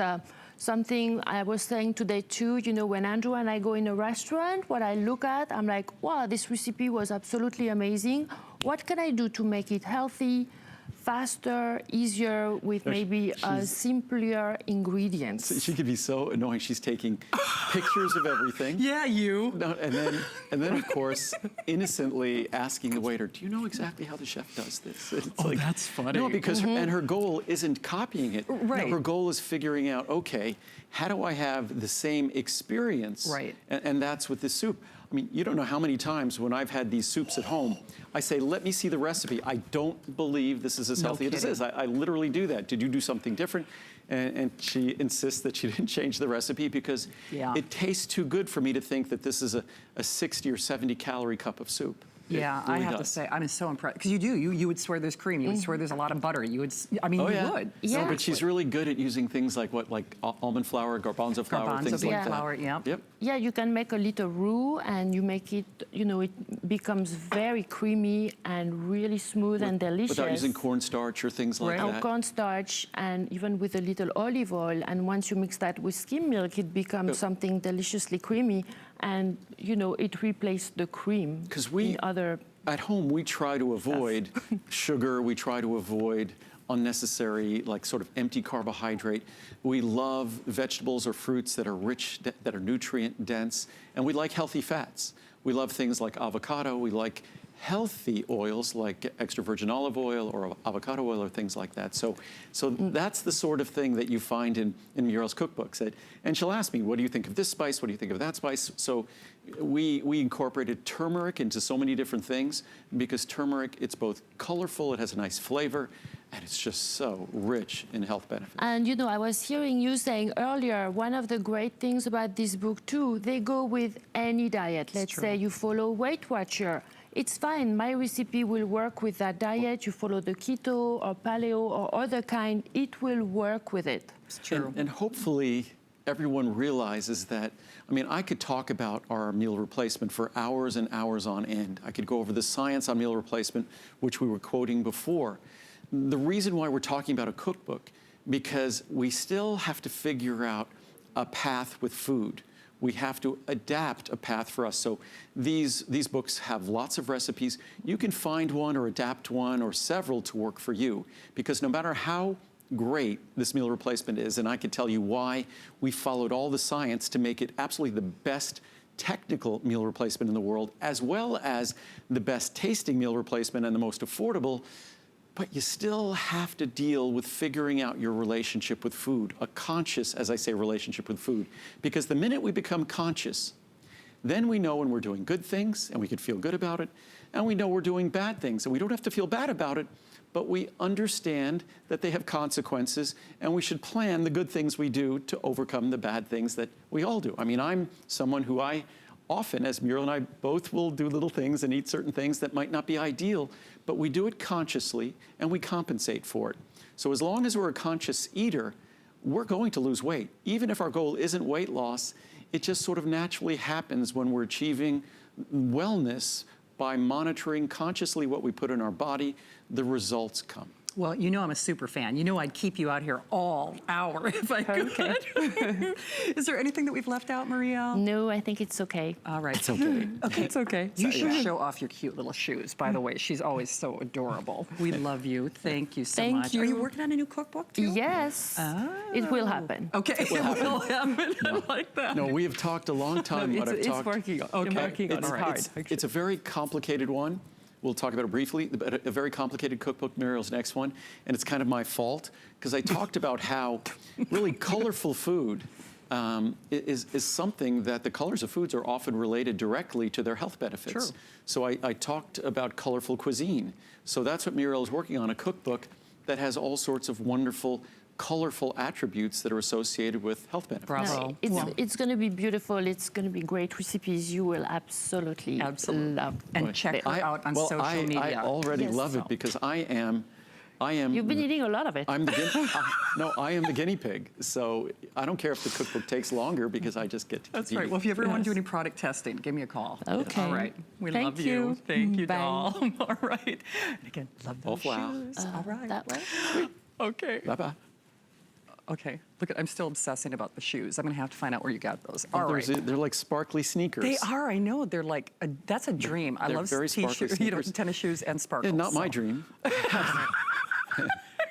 something I was saying today too. You know, when Andrew and I go in a restaurant, what I look at, I'm like, wow, this recipe was absolutely amazing. What can I do to make it healthy, faster, easier, with maybe simpler ingredients? She could be so annoying. She's taking pictures of everything. Yeah, you. No, and then of course, innocently asking the waiter, "Do you know exactly how the chef does this?" It's that's funny. No, because and her goal isn't copying it. Right. No, her goal is figuring out, okay, how do I have the same experience? Right. And that's with this soup. I mean, you don't know how many times when I've had these soups at home, I say, let me see the recipe. I don't believe this is as No healthy as it is. kidding. I literally do that. Did you do something different? And she insists that she didn't change the recipe because Yeah. it tastes too good for me to think that this is a 60 or 70 calorie cup of soup. It Yeah, I really have to does. say, I'm so impressed. Because you do. You would swear there's cream. You would swear there's a lot of butter. You would, I mean, Oh, you yeah. would. Yeah. No, but she's really good at using things like almond flour, garbanzo flour, Garbanzo things bean like that. flour, yep. Yep. Yeah, you can make a little roux and you make it, you know, it becomes very creamy and really smooth and delicious. Without using cornstarch or things like Right. that. Cornstarch, and even with a little olive oil. And once you mix that with skim milk, it becomes something deliciously creamy. And, you know, it replaces the cream 'Cause in other... At home, we try to avoid sugar. We try to avoid unnecessary, like sort of empty carbohydrate. We love vegetables or fruits that are rich, that are nutrient dense, and we like healthy fats. We love things like avocado. We like healthy oils like extra virgin olive oil or avocado oil or things like that. So that's the sort of thing that you find in Muriel's cookbooks. And she'll ask me, what do you think of this spice? What do you think of that spice? So we incorporated turmeric into so many different things because turmeric, it's both colorful, it has a nice flavor, and it's just so rich in health benefits. And you know, I was hearing you saying earlier, one of the great things about this book too, they go with any diet. Let's say you follow Weight Watcher. It's fine, my recipe will work with that diet. You follow the keto or paleo or other kind, it will work with it. It's true. And hopefully everyone realizes that, I mean, I could talk about our meal replacement for hours and hours on end. I could go over the science on meal replacement, which we were quoting before. The reason why we're talking about a cookbook, because we still have to figure out a path with food. We have to adapt a path for us. So these books have lots of recipes. You can find one or adapt one or several to work for you, because no matter how great this meal replacement is, and I can tell you why we followed all the science to make it absolutely the best technical meal replacement in the world, as well as the best tasting meal replacement and the most affordable, but you still have to deal with figuring out your relationship with food, a conscious, as I say, relationship with food. Because the minute we become conscious, then we know when we're doing good things and we can feel good about it, and we know we're doing bad things and we don't have to feel bad about it, but we understand that they have consequences and we should plan the good things we do to overcome the bad things that we all do. I mean, I'm someone who I often, as Muriel and I both will do little things and eat certain things that might not be ideal, but we do it consciously and we compensate for it. So as long as we're a conscious eater, we're going to lose weight. Even if our goal isn't weight loss, it just sort of naturally happens when we're achieving wellness by monitoring consciously what we put in our body, the results come. Well, you know I'm a super fan. You know I'd keep you out here all hour if I could. Okay. Is there anything that we've left out, Muriel? No, I think it's okay. All right. It's okay. Okay. It's okay. You should show off your cute little shoes, by the way. She's always so adorable. We love you. Thank you so Thank much. you. Are you working on a new cookbook too? Yes, it will happen. Okay, it will happen. I like that. No, we have talked a long time, but I've It's talked. working. Okay. You're working on it hard. It's a very complicated one. We'll talk about it briefly, but a very complicated cookbook, Muriel's next one, and it's kind of my fault, because I talked about how really colorful food is something that the colors of foods are often related directly to their health benefits. True. So I talked about colorful cuisine. So that's what Muriel is working on, a cookbook that has all sorts of wonderful colorful attributes that are associated with health benefits. Bravo. No, it's going to be beautiful. It's going to be great recipes. You will absolutely love And check her out on social media. I already Yes. love it because I am. You've been eating a lot of it. I'm the no, I am the guinea pig. So I don't care if the cookbook takes longer because I just get to That's keep right. eating. Well, if you ever want to do any product testing, give me a call. Okay. All right. We Thank love you. you. Thank you, Bye. doll. All right. And again, love those Wow. shoes. All right. That way. Okay. Bye-bye. Okay. Look, I'm still obsessing about the shoes. I'm going to have to find out where you got those. All right. They're like sparkly sneakers. They are. I know. They're like, that's a dream. I They're love very sparkly t-shirts, sneakers. tennis shoes and sparkles. Yeah, not my so. dream.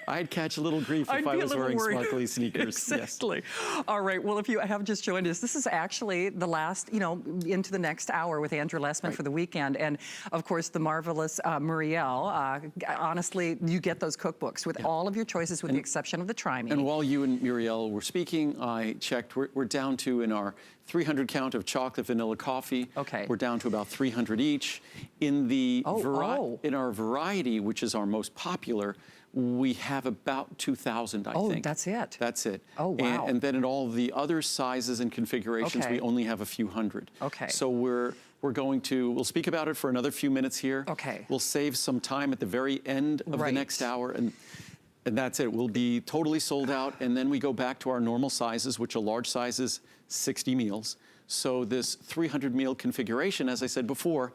I'd catch a little grief I'd if I be a was little wearing worried. sparkly sneakers. Exactly. All right. Well, if you have just joined us, this is actually the last, into the next hour with Andrew Lessman for the weekend. And, of course, the marvelous Muriel. Honestly, you get those cookbooks with all of your choices with the exception of the Try Me. And while you and Muriel were speaking, I checked. We're down to, in our 300 count of chocolate vanilla coffee. Okay. We're down to about 300 each. In the in our variety, which is our most popular, we have about 2,000, I think. Oh, that's it? That's it. Oh, wow. And then in all the other sizes and configurations, Okay. we only have a few hundred. Okay. So we'll speak about it for another few minutes here. Okay. We'll save some time at the very end of the next hour, and that's it. We'll be totally sold out, and then we go back to our normal sizes, which are large sizes, 60 meals. So this 300 meal configuration, as I said before,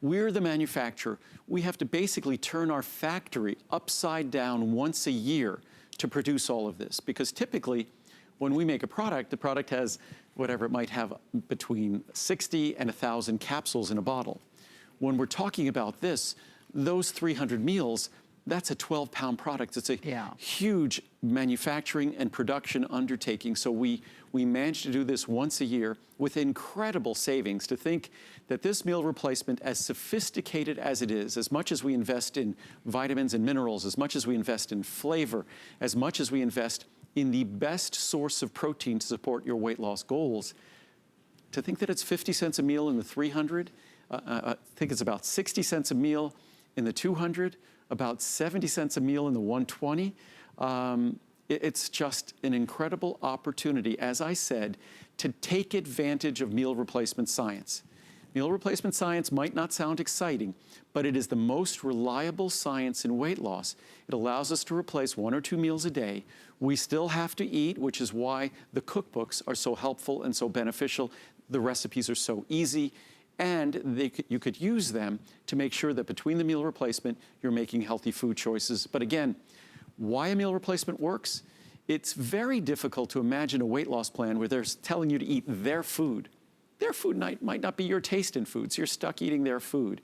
we're the manufacturer. We have to basically turn our factory upside down once a year to produce all of this, because typically when we make a product, the product has whatever it might have between 60 and 1,000 capsules in a bottle. When we're talking about this, those 300 meals, that's a 12-pound product. It's a huge manufacturing and production undertaking. So we We managed to do this once a year with incredible savings. To think that this meal replacement, as sophisticated as it is, as much as we invest in vitamins and minerals, as much as we invest in flavor, as much as we invest in the best source of protein to support your weight loss goals, to think that it's 50 cents a meal in the 300, I think it's about 60 cents a meal in the 200, about 70 cents a meal in the 120. It's just an incredible opportunity, as I said, to take advantage of meal replacement science. Meal replacement science might not sound exciting, but it is the most reliable science in weight loss. It allows us to replace 1 or 2 meals a day. We still have to eat, which is why the cookbooks are so helpful and so beneficial. The recipes are so easy, and you could use them to make sure that between the meal replacement, you're making healthy food choices. But again, why a meal replacement works? It's very difficult to imagine a weight loss plan where they're telling you to eat their food. Their food might not be your taste in foods. You're stuck eating their food.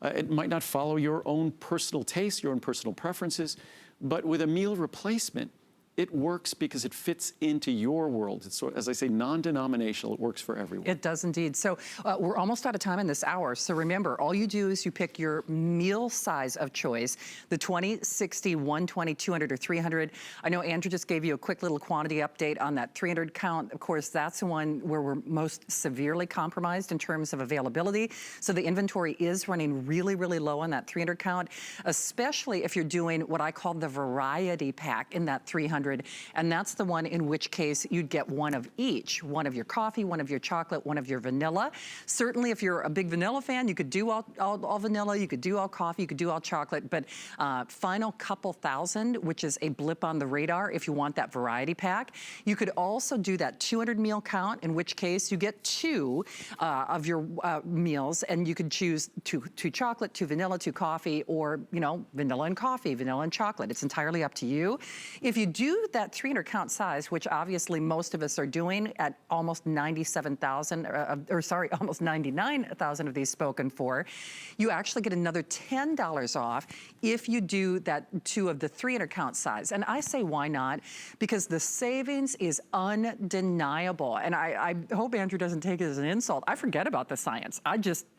It might not follow your own personal tastes, your own personal preferences. But with a meal replacement, it works because it fits into your world. It's, as I say, non-denominational. It works for everyone. It does indeed. So we're almost out of time in this hour. So remember, all you do is you pick your meal size of choice, the 20, 60, 120, 200, or 300. I know Andrew just gave you a quick little quantity update on that 300 count. Of course, that's the one where we're most severely compromised in terms of availability. So the inventory is running really, really low on that 300 count, especially if you're doing what I call the variety pack in that 300. And that's the one in which case you'd get one of each, one of your coffee, one of your chocolate, one of your vanilla. Certainly if you're a big vanilla fan, you could do all vanilla, you could do all coffee, you could do all chocolate, but final couple thousand, which is a blip on the radar if you want that variety pack. You could also do that 200 meal count, in which case you get 2 of your meals, and you could choose 2 chocolate, 2 vanilla, 2 coffee, or, you know, vanilla and coffee, vanilla and chocolate. It's entirely up to you. If you do that 300 count size, which obviously most of us are doing at almost 97,000, almost 99,000 of these spoken for, you actually get another $10 off if you do that 2 of the 300 count size. And I say, why not? Because the savings is undeniable. And I hope Andrew doesn't take it as an insult. I forget about the science.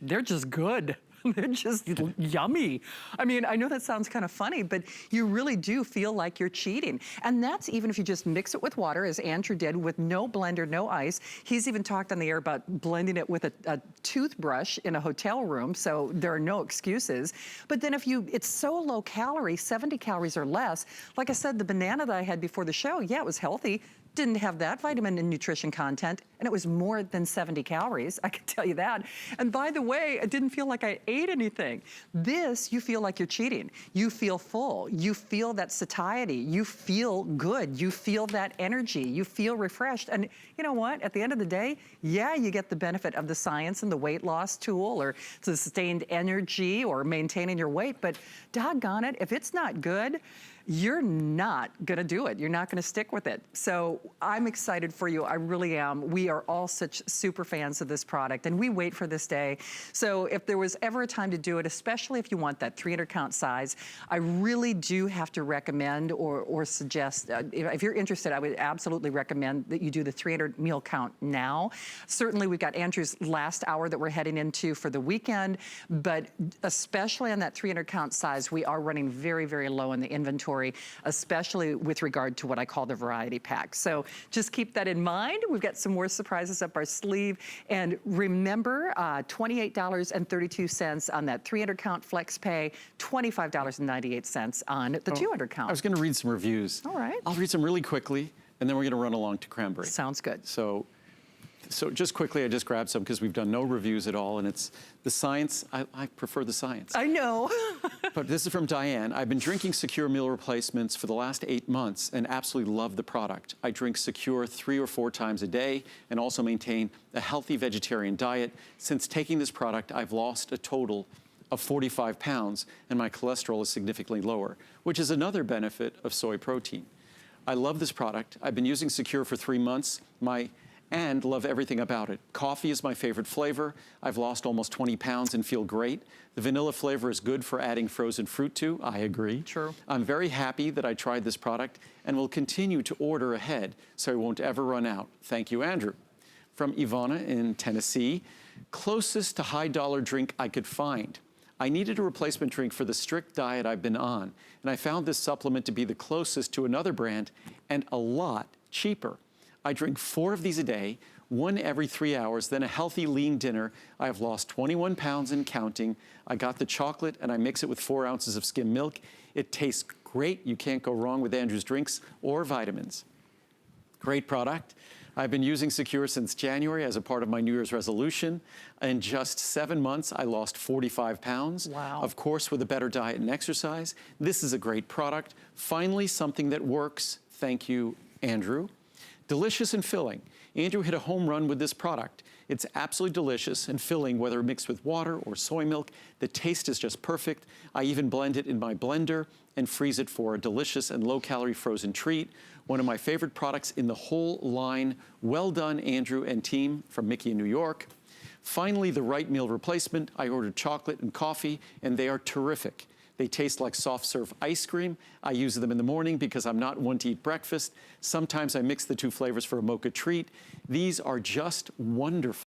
They're just good. They're just yummy. I mean, I know that sounds kind of funny, but you really do feel like you're cheating. And that's even if you just mix it with water, as Andrew did, with no blender, no ice. He's even talked on the air about blending it with a toothbrush in a hotel room, so there are no excuses. But then it's so low calorie, 70 calories or less. Like I said, the banana that I had before the show, yeah, it was healthy. Didn't have that vitamin and nutrition content, and it was more than 70 calories, I can tell you that. And by the way, I didn't feel like I ate anything. This, you feel like you're cheating. You feel full. You feel that satiety. You feel good. You feel that energy. You feel refreshed. And you know what? At the end of the day, yeah, you get the benefit of the science and the weight loss tool, or sustained energy, or maintaining your weight, but doggone it, if it's not good, you're not gonna do it. You're not gonna stick with it. So I'm excited for you, I really am. We are all such super fans of this product, and we wait for this day. So if there was ever a time to do it, especially if you want that 300 count size, I really do have to recommend or suggest, if you're interested, I would absolutely recommend that you do the 300 meal count now. Certainly we've got Andrew's last hour that we're heading into for the weekend, but especially on that 300 count size, we are running very, very low in the inventory, especially with regard to what I call the variety pack. So just keep that in mind. We've got some more surprises up our sleeve. And remember, $28.32 on that 300 count flex pay, $25.98 on the 200 count. I was going to read some reviews. All right. I'll read some really quickly, and then we're going to run along to cranberry. Sounds good. So just quickly, I just grabbed some because we've done no reviews at all, and it's the science. I prefer the science. I know. But this is from Diane. I've been drinking Secure meal replacements for the last 8 months and absolutely love the product. I drink Secure 3 or 4 times a day and also maintain a healthy vegetarian diet. Since taking this product, I've lost a total of 45 pounds, and my cholesterol is significantly lower, which is another benefit of soy protein. I love this product. I've been using Secure for 3 months. My and love everything about it. Coffee is my favorite flavor. I've lost almost 20 pounds and feel great. The vanilla flavor is good for adding frozen fruit to. I agree. True. I'm very happy that I tried this product and will continue to order ahead so I won't ever run out. Thank you, Andrew. From Ivana in Tennessee, closest to high dollar drink I could find. I needed a replacement drink for the strict diet I've been on, and I found this supplement to be the closest to another brand and a lot cheaper. I drink 4 of these a day, 1 every 3 hours, then a healthy lean dinner. I have lost 21 pounds and counting. I got the chocolate and I mix it with 4 ounces of skim milk. It tastes great. You can't go wrong with Andrew's drinks or vitamins. Great product. I've been using Secure since January as a part of my New Year's resolution. In just 7 months, I lost 45 pounds. Wow. Of course, with a better diet and exercise. This is a great product. Finally, something that works. Thank you, Andrew. Delicious and filling. Andrew hit a home run with this product. It's absolutely delicious and filling, whether mixed with water or soy milk. The taste is just perfect. I even blend it in my blender and freeze it for a delicious and low-calorie frozen treat. One of my favorite products in the whole line. Well done, Andrew and team, from Mickey in New York. Finally, the right meal replacement. I ordered chocolate and coffee, and they are terrific. They taste like soft serve ice cream. I use them in the morning because I'm not one to eat breakfast. Sometimes I mix the 2 flavors for a mocha treat. These are just wonderful.